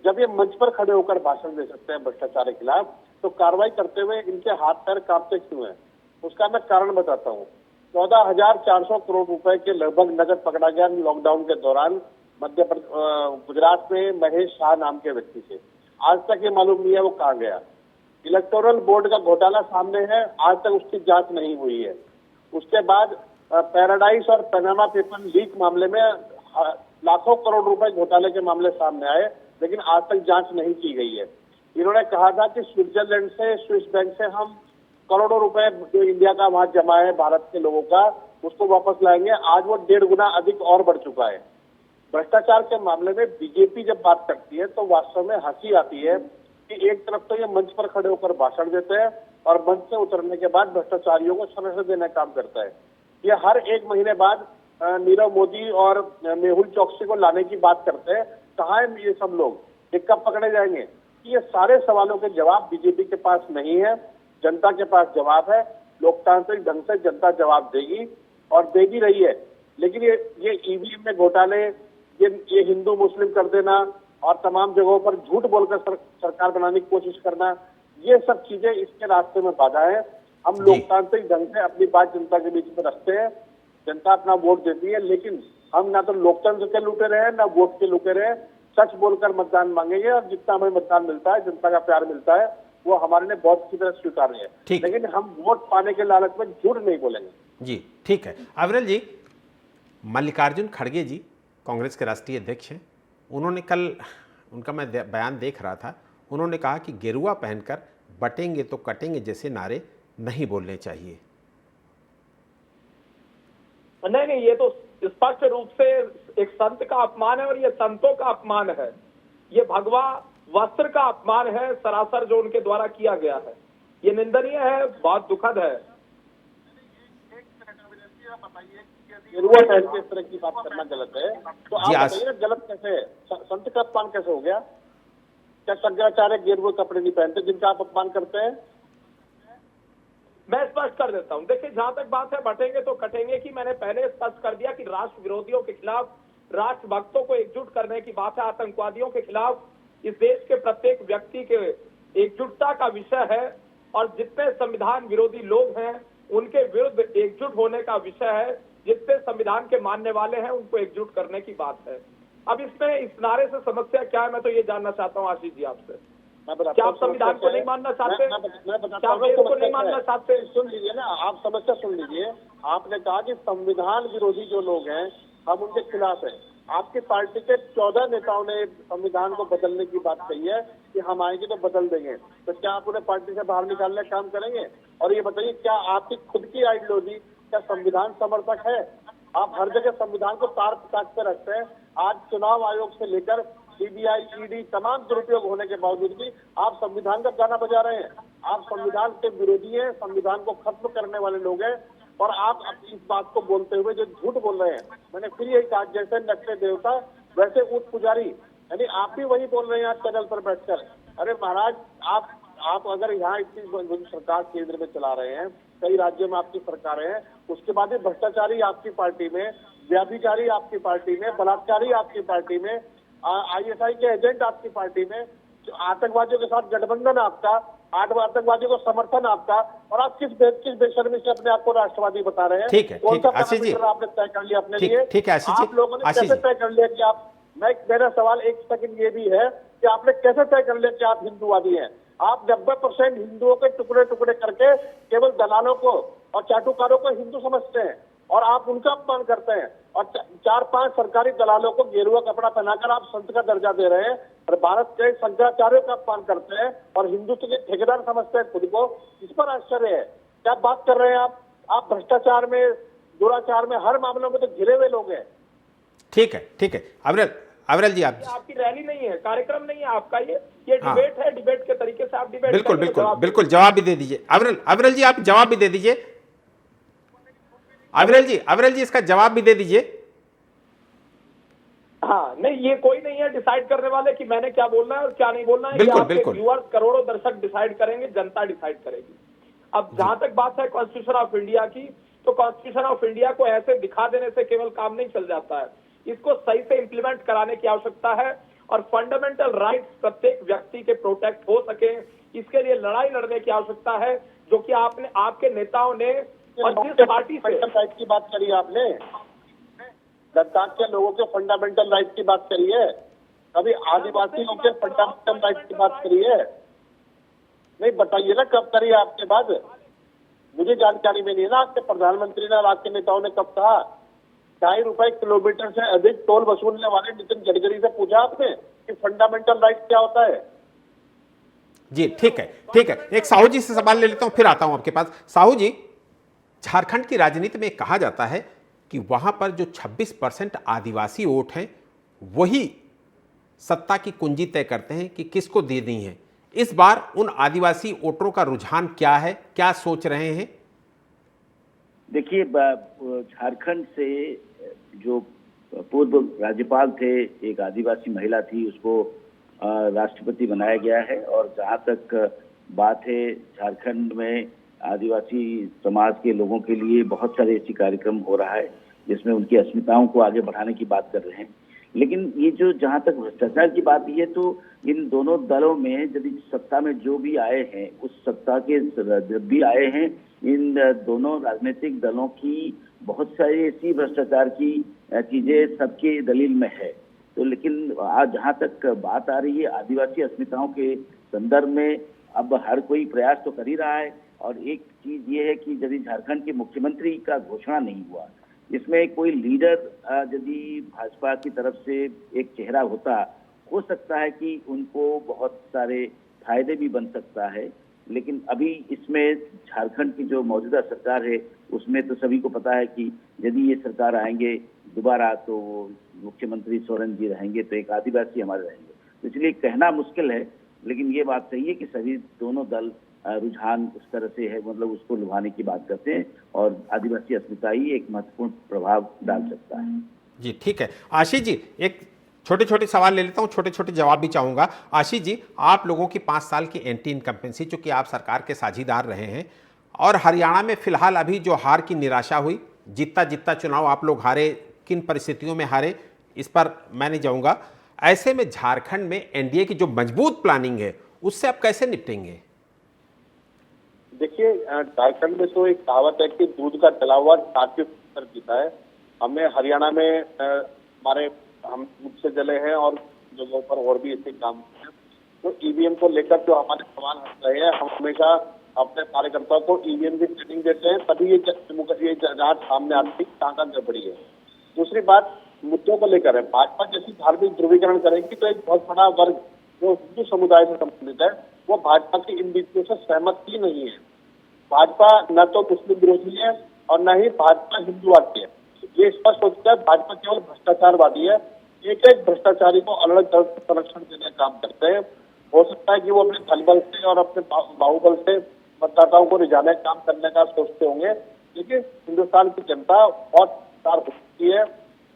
जब ये मंच पर खड़े होकर भाषण दे सकते हैं भ्रष्टाचार के खिलाफ, तो कार्रवाई करते हुए इनके हाथ पैर कांपते क्यों है? उसका मैं कारण बताता हूँ। 14,400 करोड़ रुपए के लगभग नकद पकड़ा गया लॉकडाउन के दौरान गुजरात में महेश शाह नाम के व्यक्ति से। आज तक ये मालूम नहीं है वो कहाँ गया। इलेक्टोरल बोर्ड का घोटाला सामने है, आज तक उसकी जांच नहीं हुई है। उसके बाद पैराडाइज और पनामा पेपर लीक मामले में लाखों करोड़ रुपए घोटाले के मामले सामने आए, लेकिन आज तक जांच नहीं की गई है। इन्होंने कहा था कि स्विट्जरलैंड से, स्विस बैंक से हम करोड़ों रुपए जो इंडिया का वहां जमा है भारत के लोगों का, उसको वापस लाएंगे। आज वो 1.5 गुना अधिक और बढ़ चुका है। भ्रष्टाचार के मामले में बीजेपी जब बात करती है तो वास्तव में हंसी आती है कि एक तरफ तो ये मंच पर खड़े होकर भाषण देते हैं और मंच से उतरने के बाद भ्रष्टाचारियों को सजा देने का काम करता है। ये हर 1 महीने बाद नीरव मोदी और मेहुल चोकसी को लाने की बात करते हैं। कहाँ है ये सब लोग, ये कब पकड़े जाएंगे? ये सारे सवालों के जवाब बीजेपी के पास नहीं है, जनता के पास जवाब है। लोकतांत्रिक ढंग से जनता जवाब देगी और दे भी रही है। लेकिन ये ईवीएम में घोटाले, ये हिंदू मुस्लिम कर देना और तमाम जगहों पर झूठ बोलकर सरकार बनाने की कोशिश करना, ये सब चीजें इसके रास्ते में बाधा है। हम लोकतांत्रिक ढंग से अपनी बात जनता के बीच में रखते हैं, जनता अपना वोट देती है, लेकिन हम ना तो लोकतंत्र के लुटे रहे, ना वोट के लुटे रहे। सच बोलकर मतदान मांगेंगे और जितना हमें मतदान मिलता है, जनता का प्यार मिलता है, वो हमारे लिए बहुत अच्छी तरह स्वीकार्य है। लेकिन हम वोट पाने के लालच में झूठ नहीं बोलेंगे। जी ठीक है। अविरल जी, मल्लिकार्जुन खड़गे जी कांग्रेस के राष्ट्रीय अध्यक्ष हैं, उन्होंने कल, उनका मैं बयान देख रहा था, उन्होंने कहा कि गेरुआ पहनकर बटेंगे तो कटेंगे जैसे नारे नहीं बोलने चाहिए। नहीं, ये तो स्पष्ट रूप से एक संत का अपमान है और ये संतों का अपमान है। ये भगवा वस्त्र का अपमान है सरासर जो उनके द्वारा किया गया है। ये निंदनीय है, बहुत दुखद है। गेरुआ पहन के इस तरह की बात करना गलत है, तो आप बताइए ना गलत कैसे है? संत का अपमान कैसे हो गया? क्या शंकराचार्य गेरुए कपड़े नहीं पहनते जिनका आप अपमान करते हैं? मैं स्पष्ट कर देता हूं। देखिए, जहां तक बात है बटेंगे तो कटेंगे की, मैंने पहले स्पष्ट कर दिया कि राष्ट्र विरोधियों के खिलाफ, राष्ट्र भक्तों को एकजुट करने की बात है, आतंकवादियों के खिलाफ इस देश के प्रत्येक व्यक्ति के एकजुटता का विषय है और जितने संविधान विरोधी लोग हैं उनके विरुद्ध एकजुट होने का विषय है। जितने संविधान के मानने वाले हैं उनको एकजुट करने की बात है। अब इसमें इस नारे से समस्या क्या है, मैं तो ये जानना चाहता हूँ आशीष जी आपसे। क्या आप संविधान को नहीं मानना चाहते? क्या आप देश को नहीं मानना चाहते? सुन लीजिए ना, आप समस्या सुन लीजिए। आपने कहा कि संविधान विरोधी जो लोग हैं हम उनके खिलाफ हैं। आपकी पार्टी के 14 नेताओं ने संविधान को बदलने की बात कही है कि हम आएंगे तो बदल देंगे। तो क्या आप उन्हें पार्टी से बाहर निकालने का काम करेंगे? और ये बताइए, क्या आपकी खुद की आइडियोलॉजी क्या संविधान समर्थक है? आप हर जगह संविधान को तार ताक पे रखते हैं। आज चुनाव आयोग से लेकर सीबीआई, ईडी तमाम दुरुपयोग होने के बावजूद भी आप संविधान का गाना बजा रहे हैं। आप संविधान के विरोधी हैं, संविधान को खत्म करने वाले लोग हैं और आप इस बात को बोलते हुए जो झूठ बोल रहे हैं। मैंने फिर यही कहा, जैसे नकले देवता वैसे ऊट पुजारी, यानी आप भी वही बोल रहे हैं आज चैनल पर बैठकर। अरे महाराज, आप अगर यहाँ इतनी बड़ी सरकार केंद्र में चला रहे हैं, कई राज्यों में आपकी सरकारें हैं, उसके बाद भी भ्रष्टाचारी आपकी पार्टी में, व्याभिचारी आपकी पार्टी में, बलात्कारी आपकी पार्टी में, आईएसआई के एजेंट आपकी पार्टी में, आतंकवादियों के साथ गठबंधन आपका, आतंकवादियों को समर्थन आपका, और आप किस बेशर्मी से अपने आप को राष्ट्रवादी बता रहे हैं? ठीक है, कौन सा आशीष जी आपने तय कर लिया अपने लिए? ठीक है आशीष जी, आप लोगों ने कैसे तय कर लिया कि आप, मेरा सवाल एक सेकंड ये भी है कि आपने कैसे तय कर लिया कि आप हिंदूवादी हैं? आप 90% हिंदुओं के टुकड़े टुकड़े करके केवल दलालों को और चाटुकारों को हिंदू समझते हैं और आप उनका अपमान करते हैं। और 4-5 सरकारी दलालों को गेरुआ कपड़ा पहनाकर आप संत का दर्जा दे रहे हैं और भारत के शंकराचार्यों का अपमान करते हैं और हिंदुत्व के ठेकेदार समझते हैं खुद को। इस पर आश्चर्य है। क्या बात कर रहे हैं आप भ्रष्टाचार में, दुराचार में, हर मामलों में तो घिरे हुए लोग हैं। ठीक है। अविरल जी, आपकी रैली नहीं है, कार्यक्रम नहीं है आपका, ये डिबेट है। डिबेट के तरीके से आप डिबेट बिल्कुल जवाब भी दे दीजिए। अविरल जी, आप जवाब भी दे दीजिए। अविरल जी इसका जवाब भी दे दीजिए। हाँ, नहीं, ये कोई नहीं है डिसाइड करने वाले कि मैंने क्या बोलना है और क्या नहीं बोलना है। बिल्कुल। व्यूअर्स, करोड़ों दर्शक डिसाइड करेंगे, जनता डिसाइड करेगी। अब जहां तक बात है कॉन्स्टिट्यूशन ऑफ इंडिया की, तो कॉन्स्टिट्यूशन ऑफ इंडिया को ऐसे दिखा देने से केवल काम नहीं चल जाता है, इसको सही से इंप्लीमेंट कराने की आवश्यकता है और फंडामेंटल राइट्स प्रत्येक व्यक्ति के प्रोटेक्ट हो सके, इसके लिए लड़ाई लड़ने की आवश्यकता है, जो कि आपके नेताओं ने और जिस पार्टी से राइट की बात करी आपने, लद्दाख के लोगों के फंडामेंटल राइट की बात करी है, कभी आदिवासियों के फंडामेंटल राइट की बात करी है? नहीं, बताइए ना कब करी आपके बाद? मुझे जानकारी में नहीं है ना आपके प्रधानमंत्री ने और आपके नेताओं ने कब कहा। ₹2.5 किलोमीटर से अधिक टोल वसूलने वाले नितिन गडकरी से पूछा आपने कि फंडामेंटल राइट क्या होता है? जी ठीक है, ठीक है। एक साहू जी से सवाल ले लेता हूं, फिर आता हूं आपके पास। साहू जी, झारखंड की राजनीति में कहा जाता है कि वहां पर जो 26% आदिवासी वोट हैं वही सत्ता की कुंजी तय करते हैं कि किसको दे दी है। इस बार उन आदिवासी वोटरों का रुझान क्या है, क्या सोच रहे हैं? देखिए, झारखंड से जो पूर्व राज्यपाल थे, एक आदिवासी महिला थी, उसको राष्ट्रपति बनाया गया है। और जहाँ तक बात है, झारखंड में आदिवासी समाज के लोगों के लिए बहुत सारे ऐसे कार्यक्रम हो रहा है जिसमें उनकी अस्मिताओं को आगे बढ़ाने की बात कर रहे हैं। लेकिन ये जो जहाँ तक भ्रष्टाचार की बात है, तो इन दोनों दलों में यदि सत्ता में जो भी आए हैं, उस सत्ता के जब भी आए हैं, इन दोनों राजनीतिक दलों की बहुत सारी ऐसी भ्रष्टाचार की चीजें सबके दलील में है। तो लेकिन आज जहाँ तक बात आ रही है आदिवासी अस्मिताओं के संदर्भ में, अब हर कोई प्रयास तो कर ही रहा है। और एक चीज ये है कि यदि झारखंड के मुख्यमंत्री का घोषणा नहीं हुआ, इसमें कोई लीडर यदि भाजपा की तरफ से एक चेहरा होता, हो सकता है कि उनको बहुत सारे फायदे भी बन सकता है। लेकिन अभी इसमें झारखंड की जो मौजूदा सरकार है, उसमें तो सभी को पता है कि यदि ये सरकार आएंगे दोबारा, तो वो मुख्यमंत्री सोरेन जी रहेंगे, तो एक आदिवासी हमारे रहेंगे। तो इसलिए कहना मुश्किल है, लेकिन ये बात सही है कि सभी दोनों दल रुझान उस तरह से है, मतलब उसको लुभाने की बात करते हैं। और आदिवासी अस्मिता ही एक महत्वपूर्ण प्रभाव डाल सकता है। जी ठीक है। आशीष जी, एक छोटे छोटे सवाल ले लेता हूं, छोटे छोटे जवाब भी चाहूंगा। आशीष जी, आप लोगों की 5 साल की एंटी इनकम्पेंसी, चूंकि आप सरकार के साझीदार रहे हैं, और हरियाणा में फिलहाल अभी जो हार की निराशा हुई, जितना जितना चुनाव आप लोग हारे, किन परिस्थितियों में हारे, इस पर मैं नहीं जाऊंगा। ऐसे में झारखंड में एनडीए की जो मजबूत प्लानिंग है, उससे आप कैसे निपटेंगे? देखिए, झारखंड में तो एक कहावत है कि दूध का जला हुआ साथी कर पीता है। हमें हरियाणा में हमारे हम दूध से जले हैं और जगहों पर और भी ऐसे काम हैं। तो ईवीएम को लेकर जो हमारे सवाल हट रहे हैं, हम हमेशा अपने कार्यकर्ताओं को ईवीएम की ट्रेनिंग देते हैं, तभी ये जांच सामने आती है कहाँ कहाँ गड़बड़ी है। दूसरी बात मुद्दों को लेकर है, भाजपा जैसी धार्मिक ध्रुवीकरण करेगी तो एक बहुत बड़ा वर्ग जो हिंदू समुदाय से संबंधित है, वो भाजपा की इन नीतियों से सहमत ही नहीं है। भाजपा न तो मुस्लिम विरोधी है और न ही भाजपा हिंदूवादी है। ये स्पष्ट हो चुका है, भाजपा केवल भ्रष्टाचारवादी है। एक एक भ्रष्टाचारी को अलग अलग संरक्षण देने का काम करते हैं। हो सकता है कि वो अपने धनबल से और अपने बाहुबल से मतदाताओं को रिझाने का काम करने का सोचते होंगे, लेकिन हिंदुस्तान की जनता बहुत विचार हो चुकी है,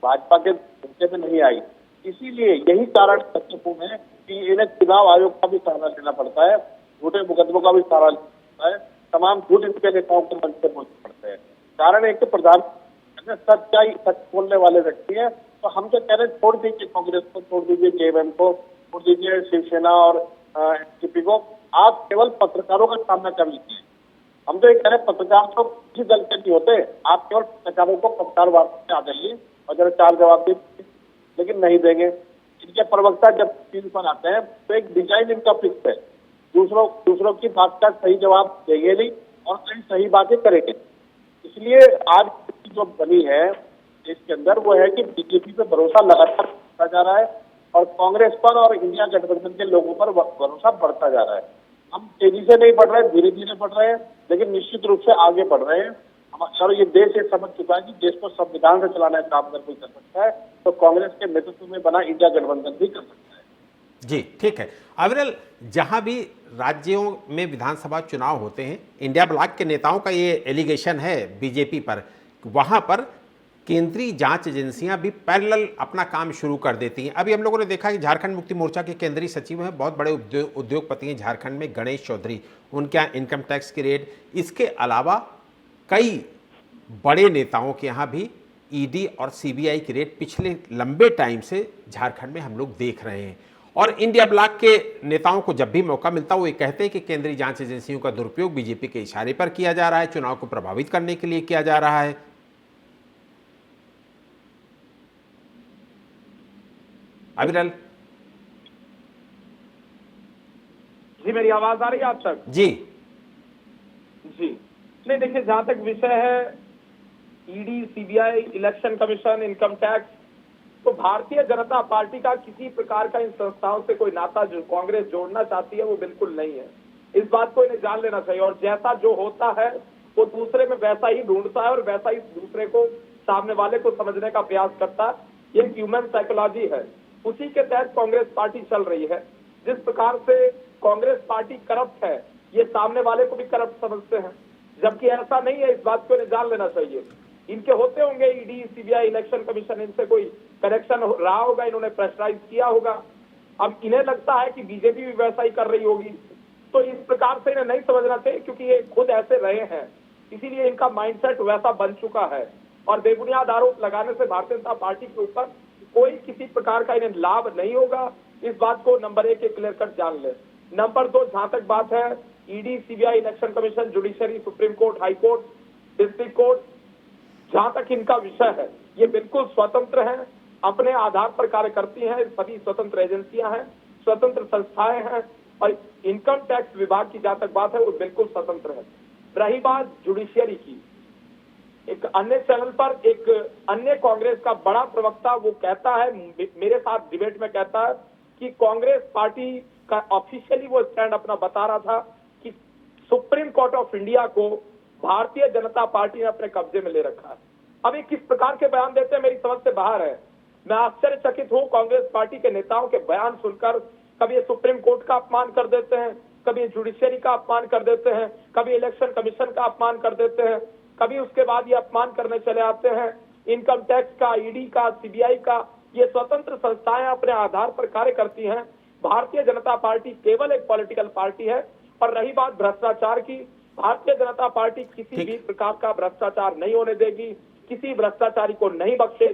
भाजपा के धोखे में नहीं आई। इसीलिए यही कारण महत्वपूर्ण है कि इन्हें चुनाव आयोग का भी सहारा लेना पड़ता है, झूठे मुकदमों का भी सहारा लेना पड़ता है, तमाम झूठ इनके नेताओं के मंच से बोलने पड़ते हैं। कारण एक तो प्रधान सच्चाई सच बोलने वाले व्यक्ति है। तो हम तो कह रहे हैं, छोड़ दीजिए कांग्रेस को, छोड़ दीजिए जेएमएम को, छोड़ दीजिए शिवसेना और एनसीपी को, आप केवल पत्रकारों का सामना कर लीजिए। हम तो ये कह रहे हैं, पत्रकार तो किसी दल के नहीं होते, आप केवल पत्रकारों को पत्रकार वार्ता से आ जाइए और जरा 4 जवाब दीजिए, लेकिन नहीं देंगे। इनके प्रवक्ता जब स्क्रीन पर आते हैं तो एक डिजाइन इनका फिक्स है, दूसरों की बात का सही जवाब देंगे नहीं और कई सही बातें करेंगे। इसलिए आज जो बनी है देश के अंदर, वो है कि बीजेपी पे भरोसा लगातार बढ़ता जा रहा है और कांग्रेस पर और इंडिया गठबंधन के लोगों पर भरोसा बढ़ता जा रहा है। हम तेजी से नहीं बढ़ रहे, धीरे धीरे बढ़ रहे हैं, लेकिन निश्चित रूप से आगे बढ़ रहे हैं। और ये देश ये समझ चुका है कि देश को संविधान से चलाने का काम अगर कोई कर सकता है तो कांग्रेस के नेतृत्व में बना इंडिया गठबंधन भी कर सकता है। जी ठीक है। अविरल, जहां भी राज्यों में विधानसभा चुनाव होते हैं, इंडिया ब्लॉक के नेताओं का ये एलिगेशन है बीजेपी पर, वहां पर केंद्रीय जांच एजेंसियां भी पैरेलल अपना काम शुरू कर देती हैं। अभी हम लोगों ने देखा कि झारखंड मुक्ति मोर्चा के केंद्रीय सचिव हैं, बहुत बड़े उद्योगपति हैं झारखंड में, गणेश चौधरी, उनके यहाँ इनकम टैक्स की रेड, इसके अलावा कई बड़े नेताओं के यहाँ भी ईडी और सीबीआई की रेड पिछले लंबे टाइम से झारखंड में हम लोग देख रहे हैं। और इंडिया ब्लॉक के नेताओं को जब भी मौका मिलता है वो ये कहते हैं कि केंद्रीय जांच एजेंसियों का दुरुपयोग बीजेपी के इशारे पर किया जा रहा है, चुनाव को प्रभावित करने के लिए किया जा रहा है। अविरल जी, मेरी आवाज आ रही है आप तक? जी जी नहीं, देखिए, जहां तक विषय है ED, CBI, election commission, income tax, तो भारतीय जनता पार्टी का किसी प्रकार का इन संस्थाओं से कोई नाता जो कांग्रेस जोड़ना चाहती है वो बिल्कुल नहीं है। इस बात को इन्हें जान लेना चाहिए, और जैसा जो होता है वो दूसरे में वैसा ही ढूंढता है और वैसा ही दूसरे को, सामने वाले को समझने का प्रयास करता है। ये ह्यूमन साइकोलॉजी है, उसी के तहत कांग्रेस पार्टी चल रही है। जिस प्रकार से कांग्रेस पार्टी करप्ट है, ये सामने वाले को भी करप्ट समझते हैं, जबकि ऐसा नहीं है। इस बात को इन्हें जान लेना चाहिए। इनके होते होंगे ईडी, सीबीआई, इलेक्शन कमीशन, इनसे कोई कनेक्शन रहा होगा, इन्होंने प्रेशराइज किया होगा। अब इन्हें लगता है कि बीजेपी भी वैसा ही कर रही होगी, तो इस प्रकार से इन्हें नहीं समझना चाहिए, क्योंकि ये खुद ऐसे रहे हैं, इसीलिए इनका माइंडसेट वैसा बन चुका है। और बेबुनियाद आरोप लगाने से भारतीय जनता पार्टी के ऊपर कोई किसी प्रकार का इन्हें लाभ नहीं होगा। इस बात को नंबर 1 के क्लियर कट जान ले। नंबर 2, जहां तक बात है ED, CBI, election commission, judiciary, supreme court, high court, district court, जहां तक इनका विषय है, ये बिल्कुल स्वतंत्र हैं, अपने आधार पर कार्य करती हैं। सभी स्वतंत्र एजेंसियां हैं, स्वतंत्र संस्थाएं हैं, और इनकम टैक्स विभाग की जहां तक बात है वो बिल्कुल स्वतंत्र है। रही बात जुडिशियरी की, एक अन्य चैनल पर एक अन्य कांग्रेस का बड़ा प्रवक्ता वो कहता है, मेरे साथ डिबेट में कहता है कि कांग्रेस पार्टी का ऑफिशियली वो स्टैंड अपना बता रहा था कि सुप्रीम कोर्ट ऑफ इंडिया को भारतीय जनता पार्टी ने अपने कब्जे में ले रखा है। अब ये किस प्रकार के बयान देते हैं, मेरी समझ से बाहर है। मैं आश्चर्यचकित हूं कांग्रेस पार्टी के नेताओं के बयान सुनकर। कभी ये सुप्रीम कोर्ट का अपमान कर देते हैं, कभी जुडिशियरी का अपमान कर देते हैं, कभी इलेक्शन कमीशन का अपमान कर देते हैं, कभी उसके बाद ये अपमान करने चले आते हैं इनकम टैक्स का, ईडी का, सीबीआई का। ये स्वतंत्र संस्थाएं अपने आधार पर कार्य करती हैं। भारतीय जनता पार्टी केवल एक पॉलिटिकल पार्टी है। और रही बात भ्रष्टाचार की, भारतीय जनता पार्टी किसी भी प्रकार का भ्रष्टाचार नहीं होने देगी, किसी भ्रष्टाचारी को नहीं बख्शे,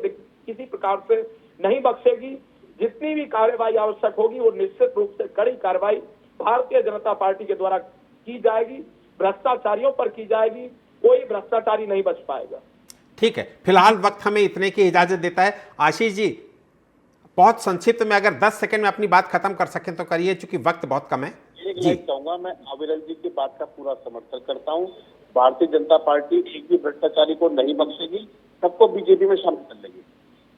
किसी प्रकार से नहीं बख्शेगी। जितनी भी कार्रवाई आवश्यक होगी वो निश्चित रूप से कड़ी कार्रवाई भारतीय जनता पार्टी के द्वारा की जाएगी, भ्रष्टाचारियों पर की जाएगी। कोई भ्रष्टाचारी नहीं बच पाएगा। ठीक है, फिलहाल वक्त हमें इतने की इजाजत देता है। आशीष जी, बहुत संक्षिप्त में अगर 10 सेकंड में अपनी बात खत्म कर सकें तो करिए, चूंकि वक्त बहुत कम है। जी चाहूंगा, मैं अविरल जी की बात का पूरा समर्थन करता हूं। भारतीय जनता पार्टी एक भी भ्रष्टाचारी को नहीं बख्शेगी, सबको बीजेपी में शामिल कर लेगी।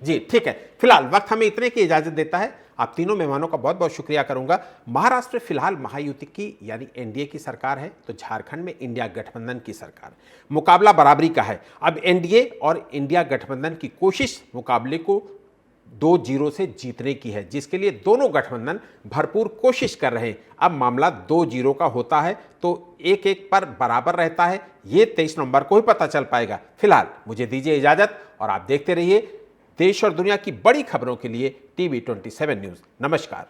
जी ठीक है, फिलहाल वक्त हमें इतने की इजाजत देता है। आप तीनों मेहमानों का बहुत बहुत शुक्रिया करूंगा। महाराष्ट्र में फिलहाल महायुति की यानी एनडीए की सरकार है, तो झारखंड में इंडिया गठबंधन की सरकार। मुकाबला बराबरी का है। अब एनडीए और इंडिया गठबंधन की कोशिश मुकाबले को 2-0 से जीतने की है, जिसके लिए दोनों गठबंधन भरपूर कोशिश कर रहे हैं। अब मामला 2-0 का होता है तो 1-1 पर बराबर रहता है, ये 23 नवंबर को ही पता चल पाएगा। फिलहाल मुझे दीजिए इजाजत और आप देखते रहिए देश और दुनिया की बड़ी खबरों के लिए TV 27 न्यूज़। नमस्कार।